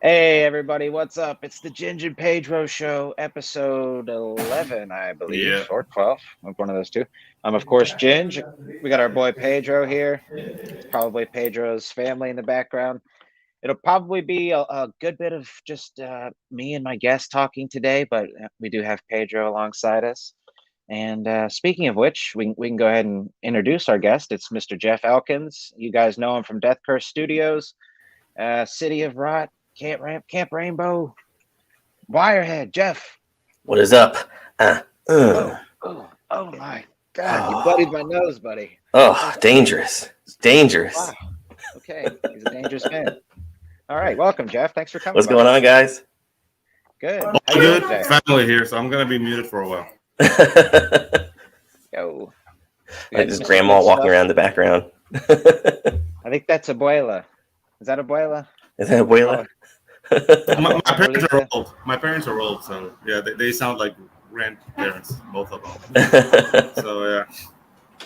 Hey everybody, what's up? It's the Ginge and Pedro show, episode 11, I believe, Yeah. or 12, one of those two. I'm of course Ginge. We got our boy Pedro here, probably Pedro's family in the background. It'll probably be a good bit of just me and my guest talking today, but we do have Pedro alongside us. And speaking of which, we can go ahead and introduce our guest. It's Mr. Geoff Elkins. You guys know him from Death Curse Studios, City of Rot, Camp Rainbow, Wirehead. Jeff. What is up? Oh my God! You bloodied my nose, buddy. Dangerous. It's dangerous. Wow. Okay, he's a dangerous man. All right, welcome, Jeff. Thanks for coming. What's going on, guys? Good. All good. Family here, so I'm gonna be muted for a while. Yo. Like just grandma walking around in the background. I think that's Abuela. Is that Abuela? Is that Abuela? My parents are old. My parents are old, so yeah, they sound like grandparents, both of them. So yeah.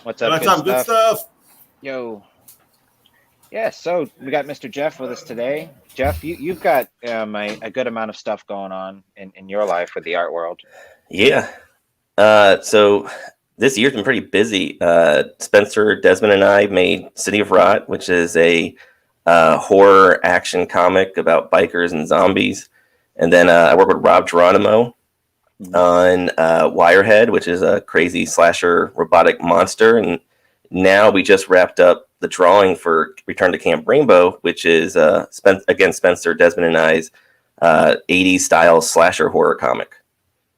What's up? Good stuff. Yo. Yeah, so we got Mr. Jeff with us today. Jeff, you've got a good amount of stuff going on in your life with the art world. Yeah. So this year's been pretty busy. Spencer, Desmond, and I made City of Rot, which is a horror action comic about bikers and zombies. And then I work with Rob Geronimo on Wirehead, which is a crazy slasher robotic monster. And now we just wrapped up the drawing for Return to Camp Rainbow, which is Spencer, Desmond, and I's 80s style slasher horror comic.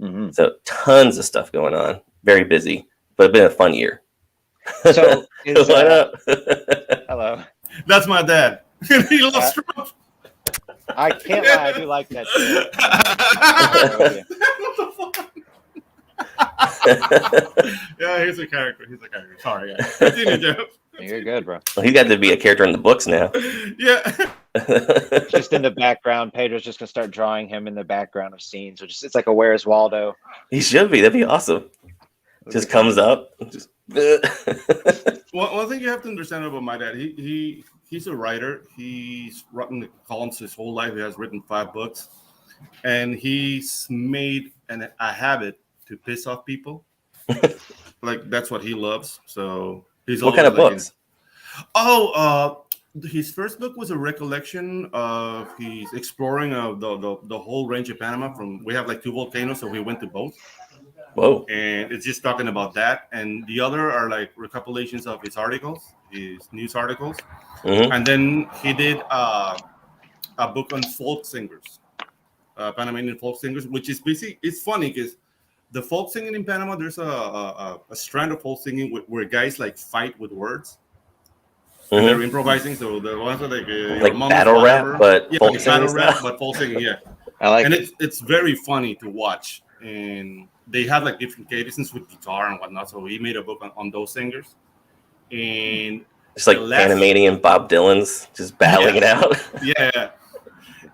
Mm-hmm. So tons of stuff going on. Very busy, but it's been a fun year. So what up? Hello. That's my dad. He loves Trump. I can't lie, I do like that shit. Yeah, he's a character. Sorry, guys. Continue, Jeff. You're good, bro. Well, he's got to be a character in the books now. Yeah. Just in the background, Pedro's just gonna start drawing him in the background of scenes, which is it's like a Where's Waldo. He should be. That'd be awesome. Just comes up. Just... One thing you have to understand about my dad, he's a writer. He's written columns his whole life. He has written 5 books, and he's made a habit to piss off people. Like that's what he loves. So he's what kind of books? His first book was a recollection of he's exploring the whole range of Panama. We have like 2 volcanoes, so we went to both. Whoa! And it's just talking about that, and the other are like recapitulations of his articles, his news articles, and then he did a book on folk singers, Panamanian folk singers, which is basically it's funny because the folk singing in Panama, there's a strand of folk singing where guys like fight with words. And they're improvising, so the ones that like battle rap, but folk singing, but folk singing, yeah. I like and it's very funny to watch, and they have like different cadences with guitar and whatnot. So he made a book on those singers, and it's like Panamanian Bob Dylan's just battling it out. Yeah,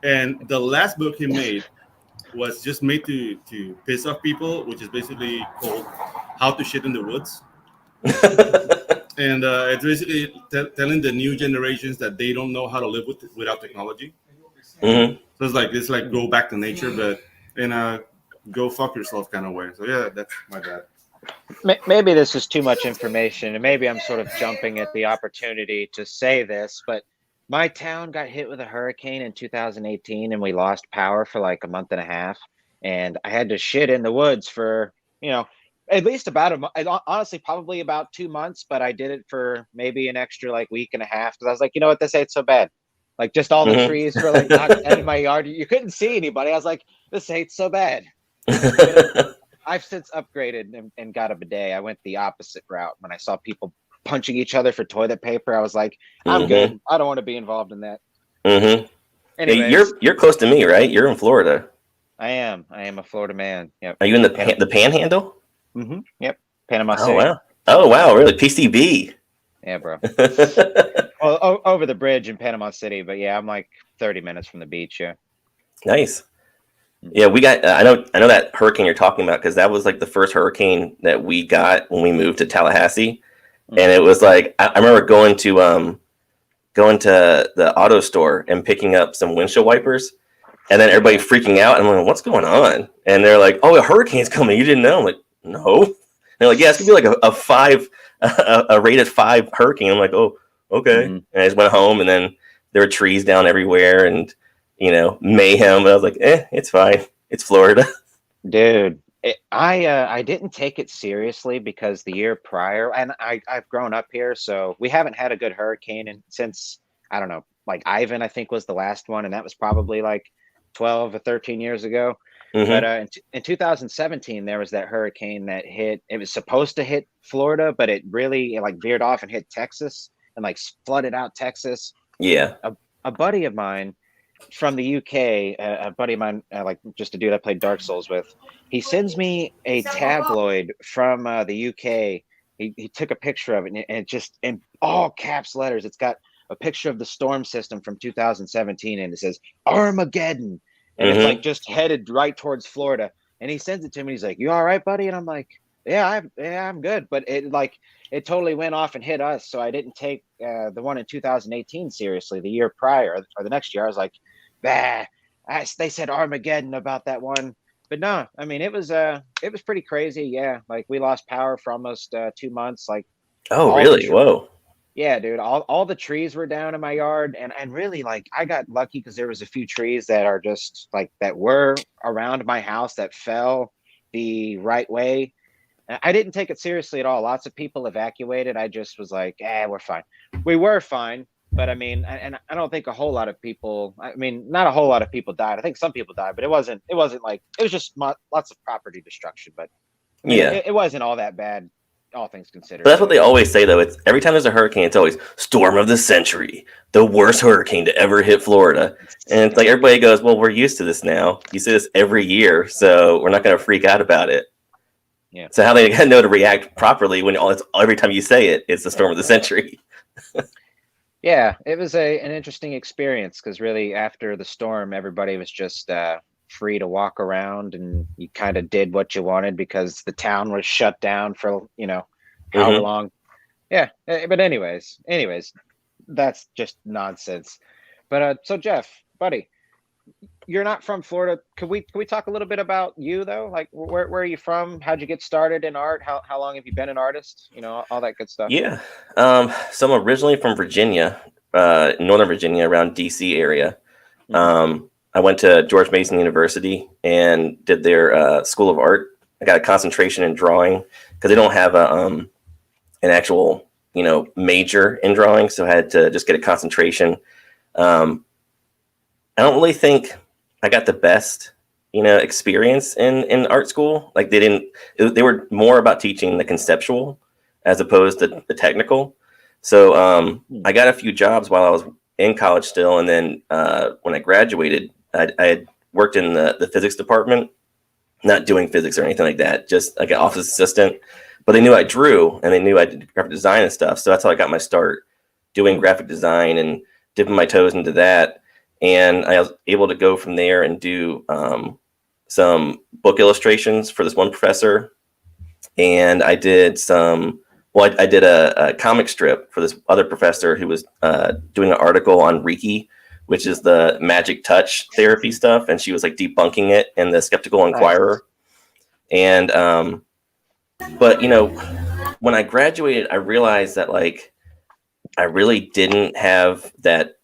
and the last book he made was just made to piss off people, which is basically called "How to Shit in the Woods." And it's basically telling the new generations that they don't know how to live without technology. So it's like go back to nature, but in a go fuck yourself kind of way. So yeah, that's my dad. Maybe this is too much information, and maybe I'm sort of jumping at the opportunity to say this, but my town got hit with a hurricane in 2018, and we lost power for like a month and a half, and I had to shit in the woods for, at least about a month, honestly, probably about 2 months, but I did it for maybe an extra like week and a half because I was like, you know what, this ain't so bad. Like just all the trees were like knocked out of my yard. You couldn't see anybody. I was like, this ain't so bad. I've since upgraded and got a bidet. I went the opposite route. When I saw people punching each other for toilet paper, I was like, I'm good. I don't want to be involved in that. Anyways, hey, you're close to me, right? You're in Florida. I am a Florida man. Yep. Are you in the Panhandle? Yep. Panama City. Wow. Oh wow, really? PCB. Yeah, bro. Well, over the bridge in Panama City, but yeah, I'm like 30 minutes from the beach. Yeah. Nice. Yeah, we got. I know that hurricane you're talking about because that was like the first hurricane that we got when we moved to Tallahassee, and it was like I remember going to the auto store and picking up some windshield wipers, And then everybody freaking out. And I'm like, what's going on? And they're like, oh, a hurricane's coming. You didn't know? I'm like, no. And they're like, yeah, it's going to be like a 5, a rated 5 hurricane. I'm like, oh, okay. Mhm. And I just went home, and then there were trees down everywhere and, mayhem. But I was like, it's fine. It's Florida. Dude, I didn't take it seriously because the year prior, and I've grown up here, so we haven't had a good hurricane since, I don't know, like Ivan, I think was the last one, and that was probably like 12 or 13 years ago. Mm-hmm. But in 2017, there was that hurricane that hit. It was supposed to hit Florida, but it really like veered off and hit Texas and like flooded out Texas. Yeah. A buddy of mine from the UK, a buddy of mine, like just a dude I played Dark Souls with, he sends me a tabloid from the UK. He took a picture of it, and it just in all caps letters, it's got a picture of the storm system from 2017, and it says Armageddon, and it's like just headed right towards Florida. And he sends it to me. He's like, "You all right, buddy?" And I'm like, "Yeah, I'm good." But it totally went off and hit us, so I didn't take the one in 2018 seriously. The year prior or the next year, I was like, "Bah." They said Armageddon about that one, but no, I mean it was pretty crazy. Yeah, like we lost power for almost 2 months. Like, oh, really? Whoa. Yeah, dude. All the trees were down in my yard, and really like I got lucky because there was a few trees that are just like that were around my house that fell the right way. I didn't take it seriously at all. Lots of people evacuated. I just was like, we're fine. We were fine, but I mean, and I don't think a whole lot of people. I mean, not a whole lot of people died. I think some people died, but it wasn't like it was just lots of property destruction. But I mean, it wasn't all that bad, all things considered. But that's what they always say, though. It's every time there's a hurricane, it's always storm of the century, the worst hurricane to ever hit Florida. And it's like everybody goes, well, we're used to this now. You see this every year, so we're not going to freak out about it. Yeah. So how they know to react properly when every time you say it, it's the storm of the century. Yeah, it was an interesting experience because really after the storm, everybody was just free to walk around, and you kind of did what you wanted because the town was shut down for however long. Yeah, but anyways, that's just nonsense. But so Geoff, buddy, you're not from Florida. Could we talk a little bit about you though? Like where are you from? How'd you get started in art? How long have you been an artist? All that good stuff. Yeah. So I'm originally from Virginia, Northern Virginia, around DC area. I went to George Mason University and did their School of Art. I got a concentration in drawing because they don't have an actual, major in drawing. So I had to just get a concentration. I don't really think I got the best, experience in art school. Like they were more about teaching the conceptual as opposed to the technical. So I got a few jobs while I was in college still. And then when I graduated, I had worked in the physics department, not doing physics or anything like that, just like an office assistant. But they knew I drew and they knew I did graphic design and stuff. So that's how I got my start doing graphic design and dipping my toes into that. And I was able to go from there and do some book illustrations for this one professor. And I did I did a comic strip for this other professor who was doing an article on Reiki, which is the magic touch therapy stuff. And she was like debunking it in the Skeptical Inquirer. And, but when I graduated, I realized that like, I really didn't have that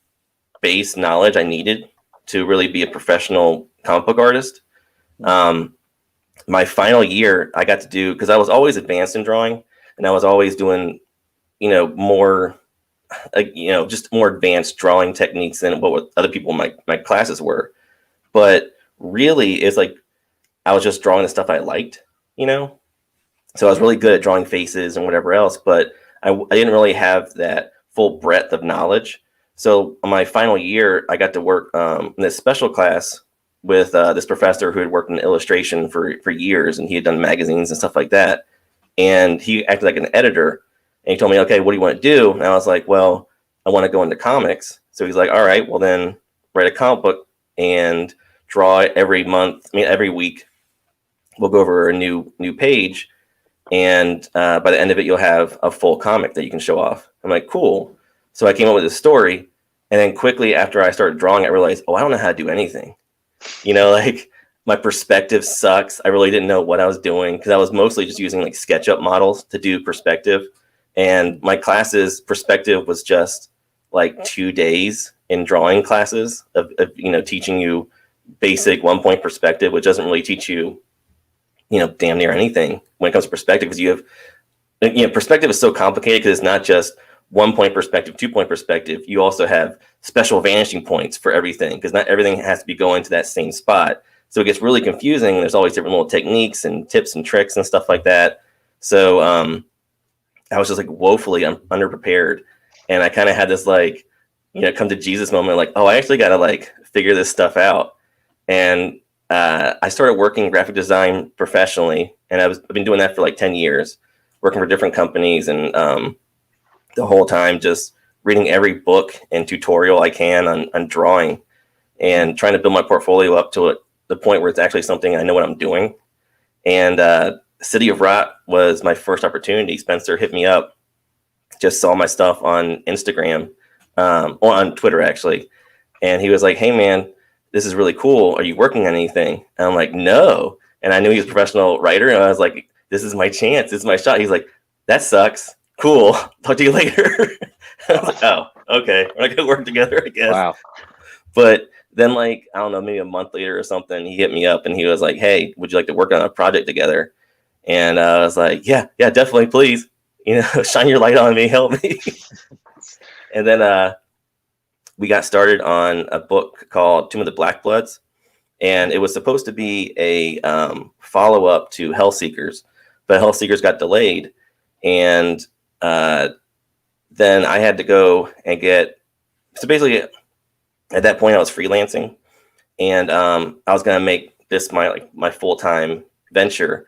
base knowledge I needed to really be a professional comic book artist. My final year, I got to do, because I was always advanced in drawing, and I was always doing, more, just more advanced drawing techniques than what other people in my classes were. But really, it's like I was just drawing the stuff I liked, So I was really good at drawing faces and whatever else, but I didn't really have that full breadth of knowledge. So on my final year, I got to work in this special class with this professor who had worked in illustration for years, and he had done magazines and stuff like that. And he acted like an editor, and he told me, okay, what do you want to do? And I was like, well, I want to go into comics. So he's like, all right, well then write a comic book and draw it every week. We'll go over a new page. And by the end of it, you'll have a full comic that you can show off. I'm like, cool. So I came up with a story, and then quickly after I started drawing, I realized, I don't know how to do anything. Like my perspective sucks. I really didn't know what I was doing because I was mostly just using like SketchUp models to do perspective. And my classes perspective was just like 2 days in drawing classes of teaching you basic 1 point perspective, which doesn't really teach you, damn near anything when it comes to perspective, because you have, perspective is so complicated because it's not just 1 point perspective, 2 point perspective. You also have special vanishing points for everything because not everything has to be going to that same spot. So it gets really confusing. There's always different little techniques and tips and tricks and stuff like that. So I was just like woefully underprepared. And I kind of had this like, come to Jesus moment, like, oh, I actually got to like figure this stuff out. And I started working graphic design professionally. And I've been doing that for like 10 years, working for different companies. And the whole time just reading every book and tutorial I can on drawing and trying to build my portfolio up to the point where it's actually something I know what I'm doing. And City of Rot was my first opportunity. Spencer hit me up, just saw my stuff on Instagram, or on Twitter actually. And he was like, hey man, this is really cool. Are you working on anything? And I'm like, no. And I knew he was a professional writer. And I was like, this is my chance. This is my shot. He's like, that sucks. Cool. Talk to you later. I was like, oh, okay. We're not going to work together, I guess. Wow. But then like, I don't know, maybe a month later or something, he hit me up and he was like, hey, would you like to work on a project together? And I was like, yeah, definitely. Please, shine your light on me, help me. And then we got started on a book called Tomb of the Black Bloods. And it was supposed to be a follow-up to Hellseekers, but Hellseekers got delayed. And then I had to go and so basically at that point I was freelancing, and I was going to make this my full-time venture,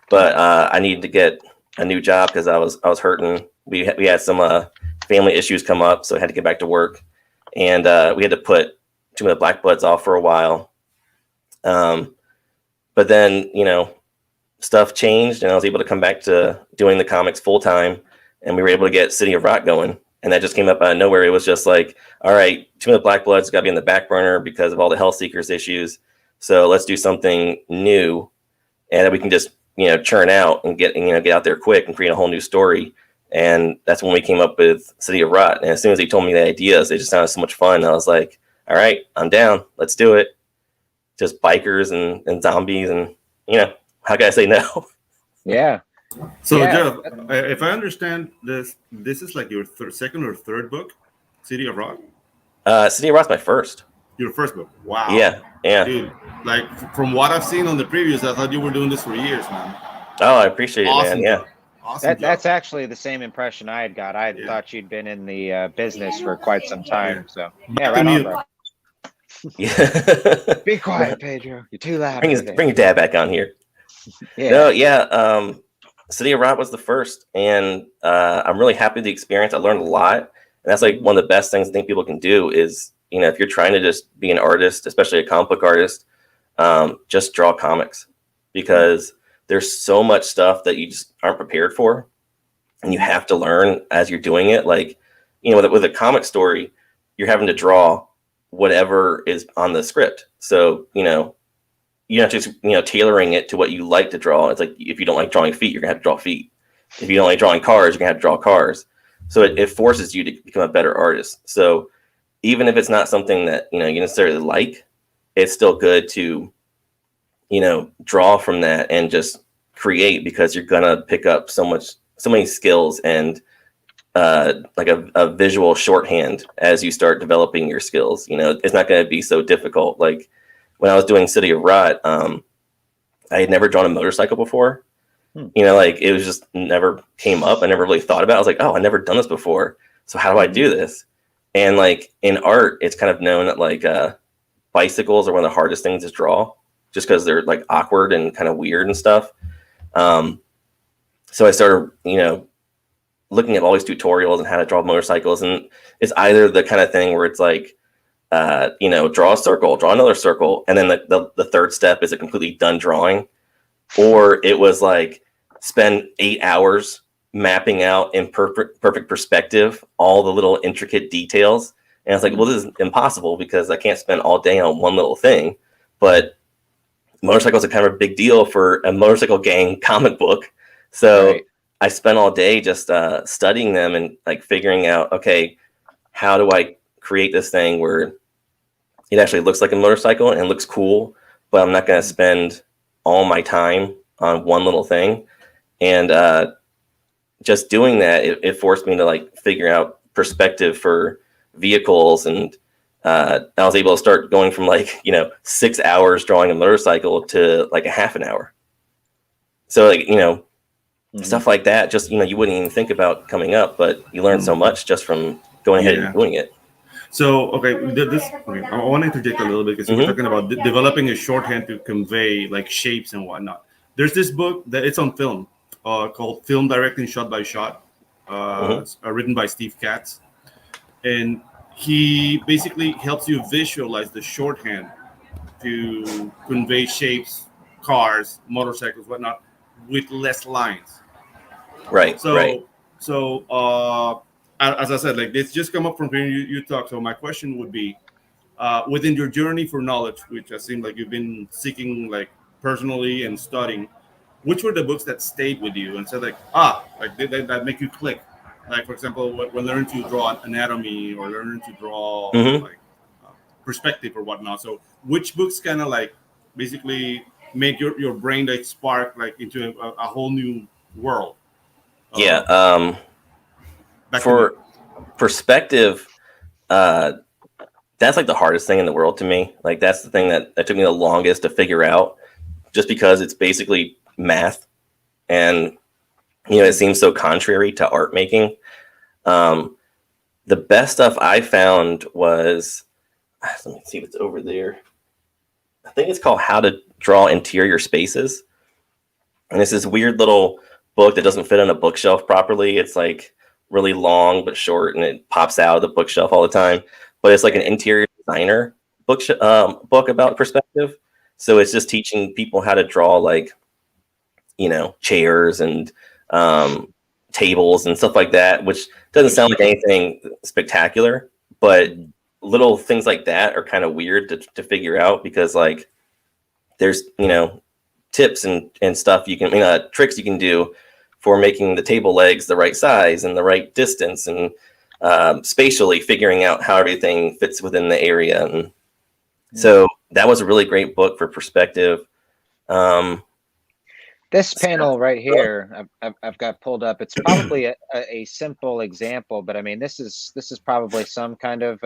but I needed to get a new job because I was hurting. We had some family issues come up, so I had to get back to work, and we had to put Tomb of the Black Bloods off for a while. But then, stuff changed and I was able to come back to doing the comics full time, and we were able to get City of Rot going. And that just came up out of nowhere. It was just like, all right, Tomb of the Black Bloods got to be in the back burner because of all the Hellseekers issues. So let's do something new and that we can just, churn out and get out there quick and create a whole new story. And that's when we came up with City of Rot. And as soon as he told me the ideas, it just sounded so much fun. I was like, all right, I'm down. Let's do it. Just bikers and zombies and, how can I say no? Yeah. So, Geoff, if I understand this is like your second or third book, City of Rot? City of Rot's my first. Your first book? Wow. Yeah. Dude, like from what I've seen on the previews, I thought you were doing this for years, man. Oh, I appreciate it, man. Yeah. Awesome. That's actually the same impression I had got. I thought you'd been in the business for quite some time. So, yeah, right on, bro. Yeah. Be quiet, Pedro. You're too loud. Bring your dad back on here. Yeah. No, City of Rot was the first, and I'm really happy with the experience. I learned a lot, and that's like one of the best things I think people can do is, if you're trying to just be an artist, especially a comic book artist, just draw comics, because there's so much stuff that you just aren't prepared for, and you have to learn as you're doing it. Like, with a comic story, you're having to draw whatever is on the script. So, you're not just, tailoring it to what you like to draw. It's like, if you don't like drawing feet, you're gonna have to draw feet. If you don't like drawing cars, you're gonna have to draw cars. So it forces you to become a better artist. So even if it's not something that, you necessarily like, it's still good to, draw from that and just create, because you're gonna pick up so many skills and like a visual shorthand as you start developing your skills. It's not going to be so difficult. Like when I was doing City of Rot, I had never drawn a motorcycle before. Like it was just never came up. I never really thought about it. I was like, oh, I never done this before. So how do I do this? And like in art, it's kind of known that like bicycles are one of the hardest things to draw, just because they're like awkward and kind of weird and stuff. So I started, looking at all these tutorials and how to draw motorcycles, and it's either the kind of thing where it's like, draw a circle, draw another circle, and then the third step is a completely done drawing, or it was like spend 8 hours mapping out in perfect perspective all the little intricate details. And it's like, well, this is impossible because I can't spend all day on one little thing. but motorcycles are kind of a big deal for a motorcycle gang comic book. So Right. I spent all day just studying them and like figuring out, okay, how do I create this thing where it actually looks like a motorcycle and looks cool, but I'm not going to spend all my time on one little thing. And just doing that, it forced me to like figure out perspective for vehicles. And I was able to start going from like, 6 hours drawing a motorcycle to like a half an hour. So like, stuff like that, just, you wouldn't even think about coming up, but you learn so much just from going ahead and doing it. So, I want to interject a little bit because we're talking about developing a shorthand to convey like shapes and whatnot. There's this book that it's on film called Film Directing Shot by Shot, written by Steve Katz. And he basically helps you visualize the shorthand to convey shapes, cars, motorcycles, whatnot, with less lines. Right. So, as I said, like this just come up from hearing you talk. So my question would be, within your journey for knowledge, which I seem like you've been seeking like personally and studying, which were the books that stayed with you and said like, that make you click? Like, for example, when learning to draw anatomy or learning to draw perspective or whatnot. So which books kind of like basically make your brain like spark like into a whole new world? For perspective, that's like the hardest thing in the world to me. Like that's the thing that took me the longest to figure out, just because it's basically math, and it seems so contrary to art making. The best stuff I found was, let me see what's over there. I think it's called How to Draw Interior Spaces, and it's this weird little book that doesn't fit on a bookshelf properly. It's like really long but short, and it pops out of the bookshelf all the time. But it's like an interior designer book about perspective. So it's just teaching people how to draw like, chairs and tables and stuff like that, which doesn't sound like anything spectacular, but little things like that are kind of weird to figure out, because like there's, tips and stuff you can, tricks you can do for making the table legs the right size and the right distance, and spatially figuring out how everything fits within the area. And so that was a really great book for perspective. This panel right here, I've got pulled up. It's probably a simple example, but I mean, this is probably some kind of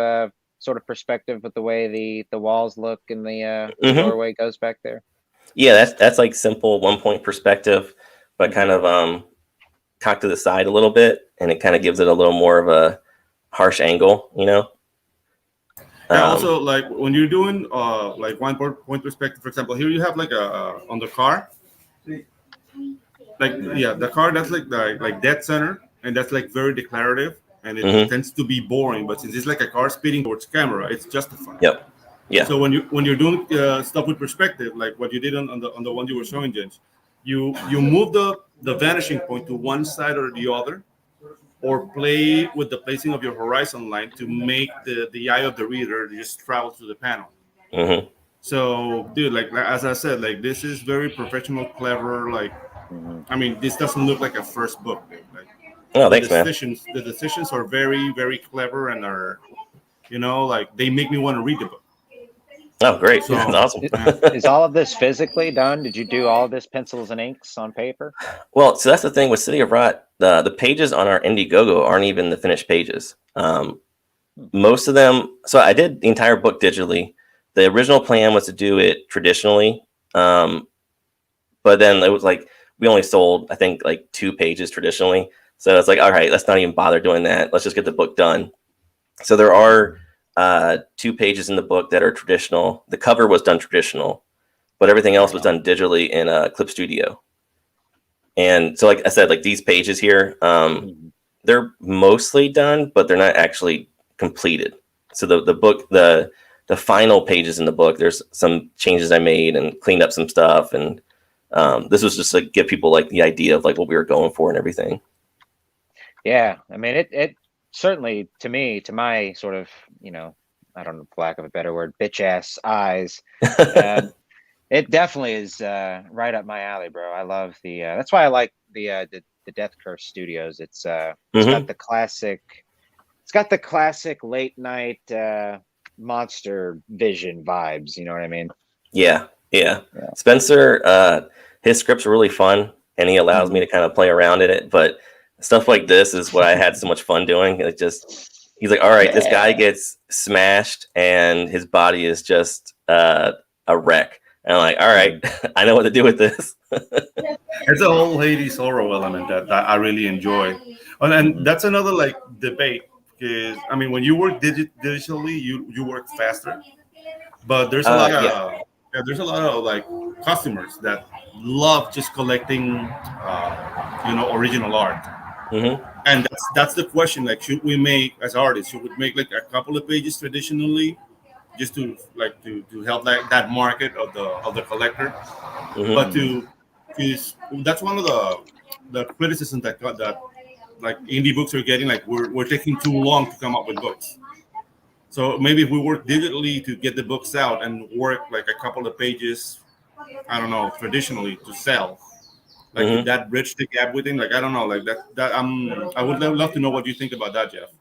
sort of perspective with the way the walls look and the doorway goes back there. Yeah, that's like simple 1-point perspective, but kind of cocked to the side a little bit, and it kind of gives it a little more of a harsh angle, And also, like when you're doing like 1-point perspective, for example, here you have like a on the car, like the car that's like dead center, and that's like very declarative, and it tends to be boring. But since it's like a car speeding towards camera, it's justified. Yep. Yeah. So when you're doing stuff with perspective, like what you did on the one you were showing, Ginge, you move the vanishing point to one side or the other, or play with the placing of your horizon line to make the eye of the reader just travel through the panel. So, dude, like as I said, like this is very professional, clever. Like, I mean, this doesn't look like a first book, dude. Like, thanks, man. The decisions are very, very clever, and are, like they make me want to read the book. Oh, great. So, that's awesome. Is all of this physically done? Did you do all of this pencils and inks on paper? Well, so that's the thing with City of Rot. The pages on our Indiegogo aren't even the finished pages. Most of them. So I did the entire book digitally. The original plan was to do it traditionally, but then it was like we only sold, I think, like 2 pages traditionally. So it's like, all right, let's not even bother doing that. Let's just get the book done. So there are 2 pages in the book that are traditional. The cover was done traditional, but everything else was done digitally in Clip Studio. And so, like I said, like these pages here, they're mostly done, but they're not actually completed. So the book, the final pages in the book, there's some changes I made and cleaned up some stuff. And this was just to give people like the idea of like what we were going for and everything. Yeah, I mean, it certainly, to me, to my sort of, I don't know, for lack of a better word, bitch ass eyes. It definitely is right up my alley, bro. I love the. That's why I like the Death Curse Studios. It's got the classic. It's got the classic late night monster vision vibes. You know what I mean? Yeah. Spencer, his scripts are really fun, and he allows me to kind of play around in it. But stuff like this is what I had so much fun doing. It just, he's like, all right, this guy gets smashed, and his body is just a wreck. And I'm like, all right, I know what to do with this. It's a whole Hades horror element that I really enjoy, and that's another like debate because I mean when you work digitally, you work faster, but there's a lot of there's a lot of like customers that love just collecting, original art, and that's the question. Like, should we make as artists? Should we make like a couple of pages traditionally? Just to like to help that market of the collector, but because that's one of the criticisms that like indie books are getting, like we're taking too long to come up with books. So maybe if we work digitally to get the books out and work like a couple of pages, I don't know, traditionally to sell, like if that bridge the gap within, like I don't know, like that I would love to know what you think about that, Geoff.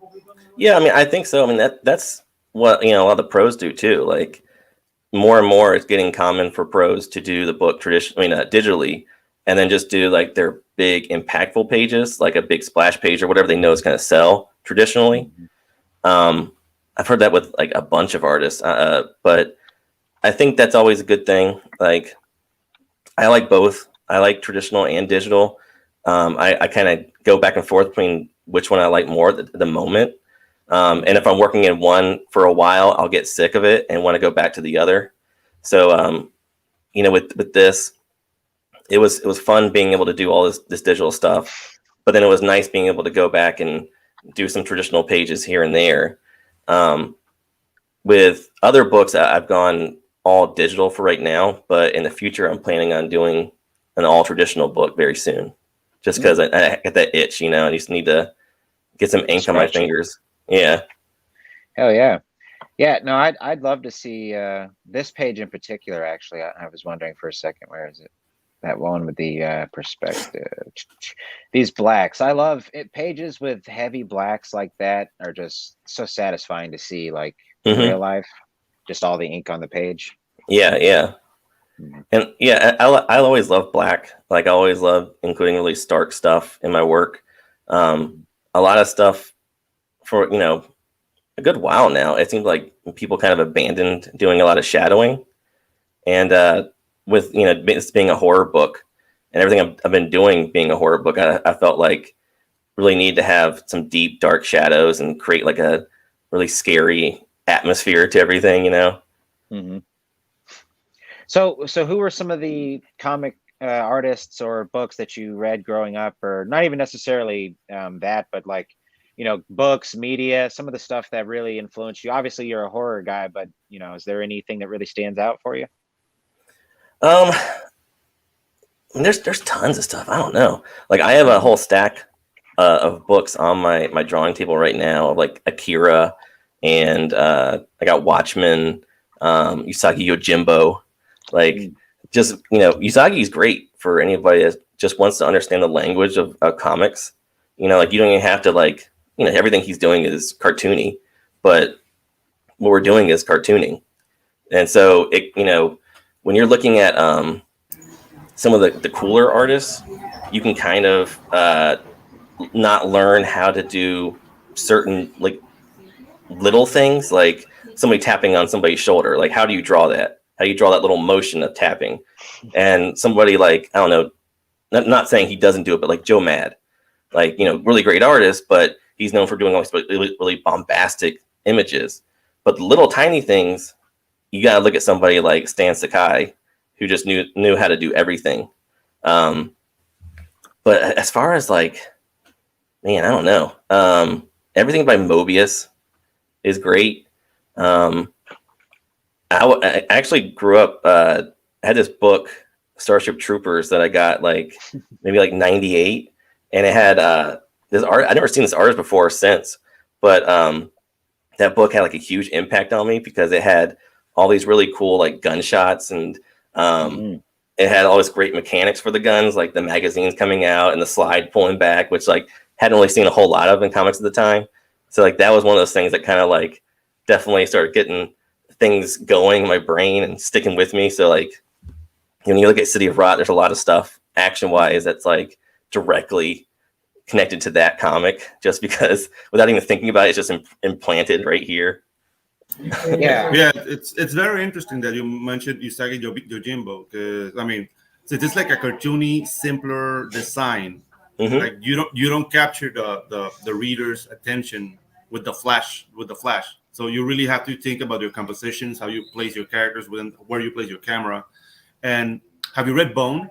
Yeah, I mean, I think so. I mean, that's what, a lot of the pros do too. Like more and more it's getting common for pros to do the book digitally, and then just do like their big impactful pages, like a big splash page or whatever they know is going to sell traditionally. I've heard that with like a bunch of artists, but I think that's always a good thing. Like I like both. I like traditional and digital. I kind of go back and forth between which one I like more at the moment. And if I'm working in one for a while, I'll get sick of it and want to go back to the other. So, with this, it was fun being able to do all this digital stuff, but then it was nice being able to go back and do some traditional pages here and there. With other books, I've gone all digital for right now, but in the future, I'm planning on doing an all traditional book very soon, just because I get that itch, I just need to get some ink on my fingers. Yeah. Hell yeah. Yeah, no, I'd love to see this page in particular. Actually, I was wondering for a second, where is it? That one with the perspective. These blacks, I love it. Pages with heavy blacks like that are just so satisfying to see, like in real life. Just all the ink on the page. Yeah. And yeah, I always love black. Like I always love including really stark stuff in my work. A lot of stuff for a good while now, it seems like people kind of abandoned doing a lot of shadowing, and with this being a horror book and everything I've been doing being a horror book, I felt like really need to have some deep dark shadows and create like a really scary atmosphere to everything. So who were some of the comic artists or books that you read growing up, or not even necessarily that, but like books, media, some of the stuff that really influenced you? Obviously you're a horror guy, but is there anything that really stands out for you? There's tons of stuff. I don't know. Like I have a whole stack of books on my drawing table right now, like Akira, and I got Watchmen, Usagi Yojimbo. Like just Usagi's great for anybody that just wants to understand the language of comics. Like you don't even have to everything he's doing is cartoony, but what we're doing is cartooning. And so when you're looking at some of the cooler artists, you can kind of not learn how to do certain like little things, like somebody tapping on somebody's shoulder. Like how do you draw that? How do you draw that little motion of tapping? And somebody like, I don't know, not saying he doesn't do it, but like Joe Mad, like, really great artist, but he's known for doing all these really bombastic images. But the little tiny things, you got to look at somebody like Stan Sakai, who just knew how to do everything. But as far as like, man, I don't know. Everything by Mobius is great. I actually grew up, I had this book, Starship Troopers, that I got like maybe like 98. And it had this art. I'd never seen this artist before or since, but that book had like a huge impact on me because it had all these really cool like gunshots, and it had all this great mechanics for the guns, like the magazines coming out and the slide pulling back, which like hadn't really seen a whole lot of in comics at the time. So like that was one of those things that kind of like definitely started getting things going in my brain and sticking with me. So like when you look at City of Rot, there's a lot of stuff action wise that's like directly connected to that comic, just because without even thinking about it, it's just implanted right here. Yeah, it's very interesting that you mentioned Usagi Yojimbo, because I mean, so it's like a cartoony, simpler design. Like you don't capture the reader's attention with the flash. So you really have to think about your compositions, how you place your characters, within where you place your camera. And have you read Bone?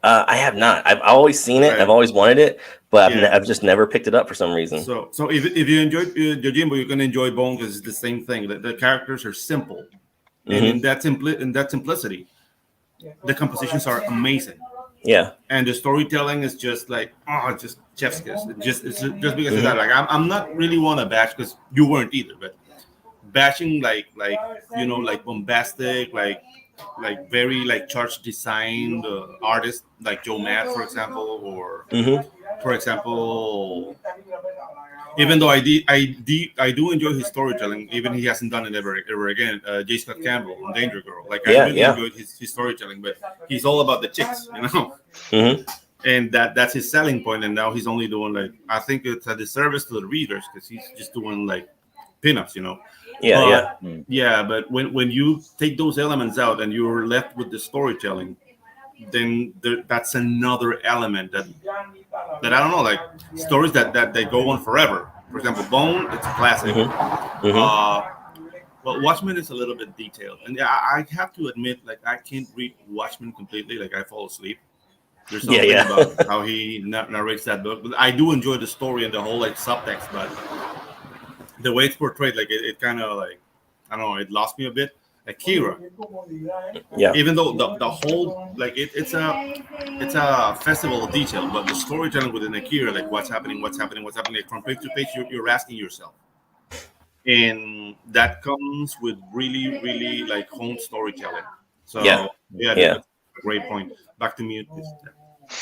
I have not. I've always seen it. Right. I've always wanted it, but I've just never picked it up for some reason. So if you enjoy Yojimbo, you're gonna enjoy Bone, because it's the same thing. The characters are simple, and in that simplicity, the compositions are amazing. Yeah, and the storytelling is just like just chef's kiss. It's just because of that. Like I'm not really one to bash, because you weren't either, but bashing like bombastic, like very like charged designed artists like Joe Matt, for example, or for example, even though I do enjoy his storytelling, even he hasn't done it ever again. J. Scott Campbell on Danger Girl, like I really enjoyed his storytelling, but he's all about the chicks, and that's his selling point. And now he's only doing like, I think it's a disservice to the readers, because he's just doing like pinups, But when you take those elements out and you're left with the storytelling, then that's another element that I don't know, like stories that they go on forever. For example, Bone, it's a classic. But Watchmen is a little bit detailed, and I have to admit, like I can't read Watchmen completely. Like I fall asleep. There's something about how he narrates that book, but I do enjoy the story and the whole like subtext. But the way it's portrayed, like it kind of like, I don't know, it lost me a bit. Akira, even though the whole like it's a festival of detail, but the storytelling within Akira, like what's happening, like from page to page, you're asking yourself, and that comes with really like home storytelling. So that's a great point. Back to mute.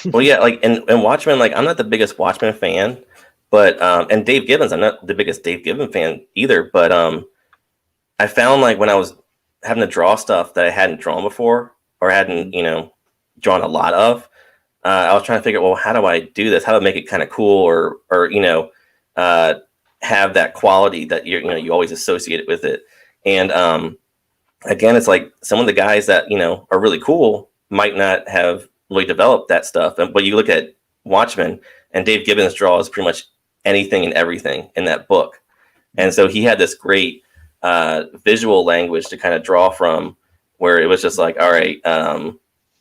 Well, like and Watchmen, like I'm not the biggest Watchmen fan, but and Dave Gibbons, I'm not the biggest Dave Gibbons fan either, but I found like when I was having to draw stuff that I hadn't drawn before, or hadn't, drawn a lot of, I was trying to figure, well, how do I do this? How do I make it kind of cool, or have that quality that you always associate it with it. And again, it's like some of the guys that are really cool might not have really developed that stuff. But you look at Watchmen, and Dave Gibbons draws pretty much anything and everything in that book, and so he had this great visual language to kind of draw from, where it was just like, all right,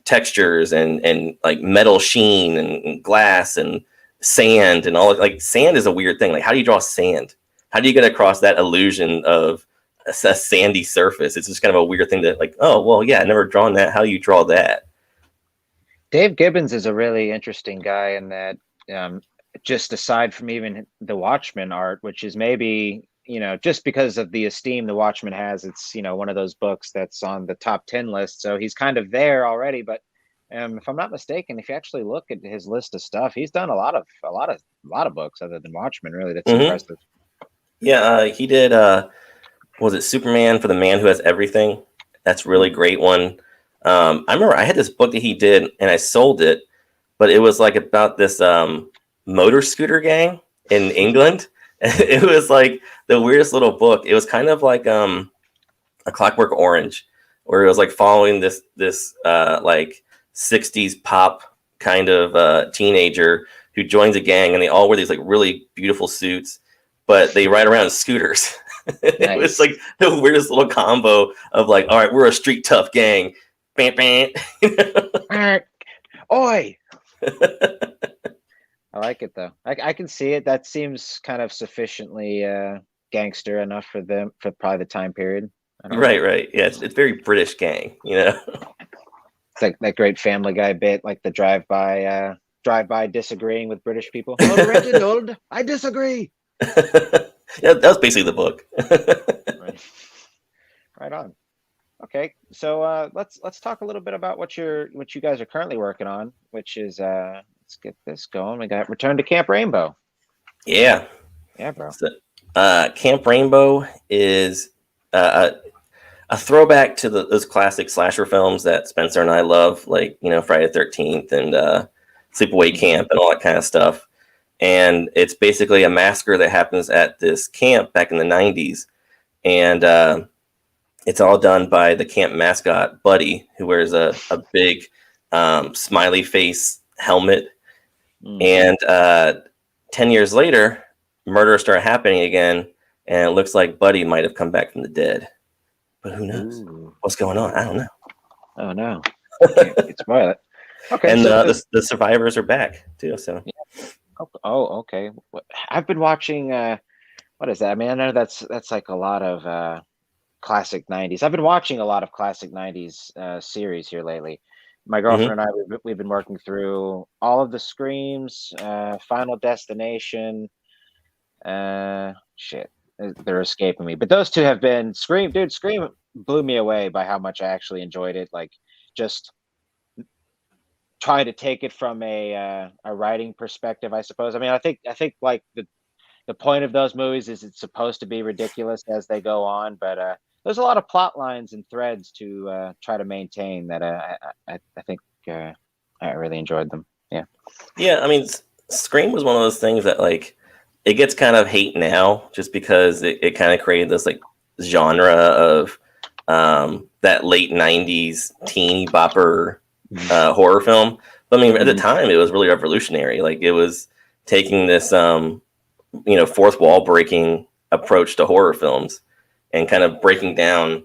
textures and like metal sheen and glass and sand and all. Like sand is a weird thing. Like, how do you draw sand? How do you get across that illusion of a sandy surface? It's just kind of a weird thing that, like, oh well, yeah, I never drawn that. How do you draw that? Dave Gibbons is a really interesting guy in that, just aside from even the Watchmen art, which is maybe, just because of the esteem the Watchmen has, it's, one of those books that's on the top 10 list. So he's kind of there already. But if I'm not mistaken, if you actually look at his list of stuff, he's done a lot of books other than Watchmen. Really, that's impressive. Yeah, he did. Was it Superman for the Man Who Has Everything? That's a really great one. I remember I had this book that he did, and I sold it, but it was like about this motor scooter gang in England. It was like the weirdest little book. It was kind of like A Clockwork Orange, where it was like following this like 60s pop kind of teenager who joins a gang, and they all wear these like really beautiful suits, but they ride around in scooters. It was like the weirdest little combo of like, all right, we're a street tough gang. Bam, bam. Oi! I like it though. I can see it. That seems kind of sufficiently gangster enough for them for probably the time period. Right. Yeah, it's very British gang, It's like that great Family Guy bit, like the drive-by disagreeing with British people. Oh, Reginald, I disagree. Yeah, that was basically the book. Right. Right on. Okay, so let's talk a little bit about what you guys are currently working on, which is let's get this going. We got Return to Camp Rainbow. Yeah. Yeah, bro. So, Camp Rainbow is a throwback to those classic slasher films that Spencer and I love, like, Friday the 13th and Sleepaway Camp and all that kind of stuff. And it's basically a massacre that happens at this camp back in the 90s. And it's all done by the camp mascot, Buddy, who wears a big smiley face helmet. And 10 years later, murders start happening again. And it looks like Buddy might have come back from the dead. But who knows? What's going on? I don't know. Oh, no. Can't spoil it. Okay. And so the survivors are back, too. So. Yeah. Oh, okay. I've been watching, what is that? I mean, I know that's like a lot of classic 90s. I've been watching a lot of classic 90s series here lately. My girlfriend and I, we've been working through all of the Screams, Final Destination. Shit, they're escaping me. But those two have been Scream. Dude, Scream blew me away by how much I actually enjoyed it. Like, just trying to take it from a writing perspective, I suppose. I mean, I think like the point of those movies is it's supposed to be ridiculous as they go on, but there's a lot of plot lines and threads to try to maintain that I think I really enjoyed them. Yeah. Yeah, I mean, Scream was one of those things that, like, it gets kind of hate now just because it kind of created this, like, genre of that late 90s teeny bopper horror film. But I mean, at the time, it was really revolutionary. Like, it was taking this, fourth wall breaking approach to horror films and kind of breaking down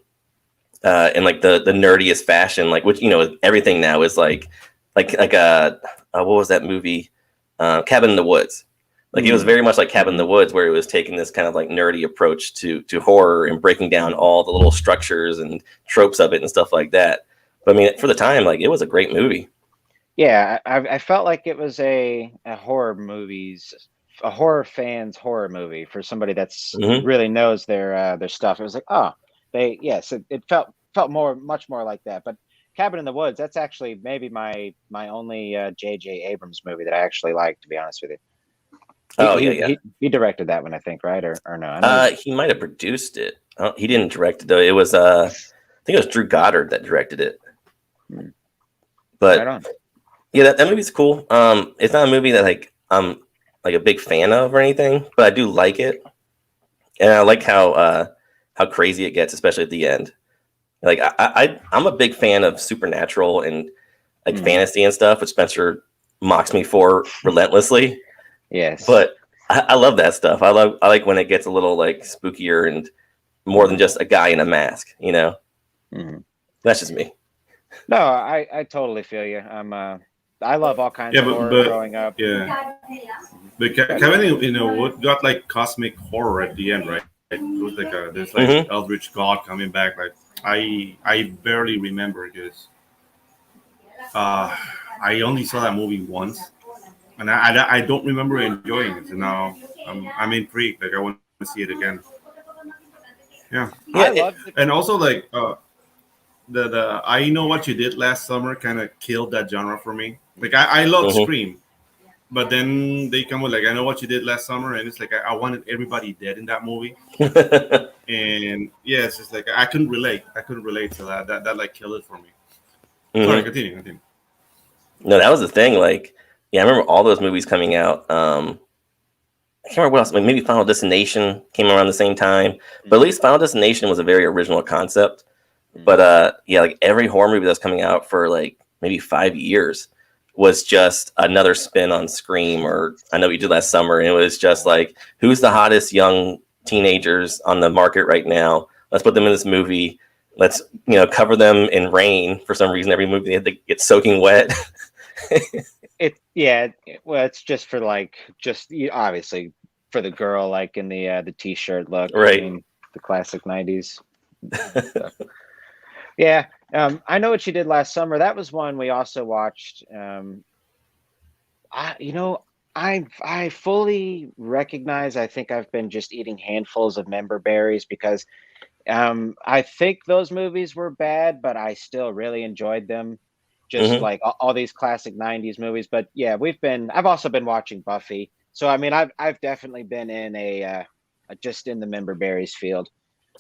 in like the nerdiest fashion, like, which, everything now is like a what was that movie? Cabin in the Woods. Like, it was very much like Cabin in the Woods, where it was taking this kind of like nerdy approach to horror and breaking down all the little structures and tropes of it and stuff like that. But I mean, for the time, like, it was a great movie. Yeah, I felt like it was a horror fan's horror movie for somebody that's really knows their stuff. It was like, it felt much more like that. But Cabin in the Woods, that's actually maybe my only J.J. Abrams movie that I actually like, to be honest with you. He directed that one, I think, right? Or no? He might have produced it. He didn't direct it, though. It was I think it was Drew Goddard that directed it. But right on. Yeah, that movie's cool. It's not a movie that, like, I'm like a big fan of or anything, but I do like it, and I like how crazy it gets, especially at the end. Like, I'm a big fan of supernatural and like fantasy and stuff, which Spencer mocks me for relentlessly. Yes, but I love that stuff. I like when it gets a little like spookier and more than just a guy in a mask. That's just me. No, I totally feel you. I love all kinds of horror growing up. Yeah, but Kevin, what got like cosmic horror at the end, right? It was like there's like eldritch god coming back. Like, I barely remember because I only saw that movie once, and I don't remember enjoying it. So now I'm intrigued. Like, I want to see it again. Yeah. And also, like, the I Know What You Did Last Summer kind of killed that genre for me. Like, I love Scream, but then they come with like I Know What You Did Last Summer, and it's like I wanted everybody dead in that movie. And yeah, it's just like I couldn't relate to that. That like killed it for me. Sorry, continue. No, that was the thing. Like, yeah, I remember all those movies coming out. I can't remember what else. Like, maybe Final Destination came around the same time, but at least Final Destination was a very original concept. But yeah, like every horror movie that's coming out for like maybe 5 years was just another spin on Scream or I Know What You Did Last Summer. And it was just like, who's the hottest young teenagers on the market right now? Let's put them in this movie. Let's, cover them in rain for some reason. Every movie they had to get soaking wet. Well, it's just for like, obviously for the girl, like in the t-shirt look, right? I mean, the classic 90s. Yeah, I Know What You Did Last Summer. That was one we also watched. I fully recognize. I think I've been just eating handfuls of member berries because I think those movies were bad, but I still really enjoyed them. Just Hmm. like all these classic '90s movies. But yeah, I've also been watching Buffy, so I mean, I've definitely been in just in the member berries field.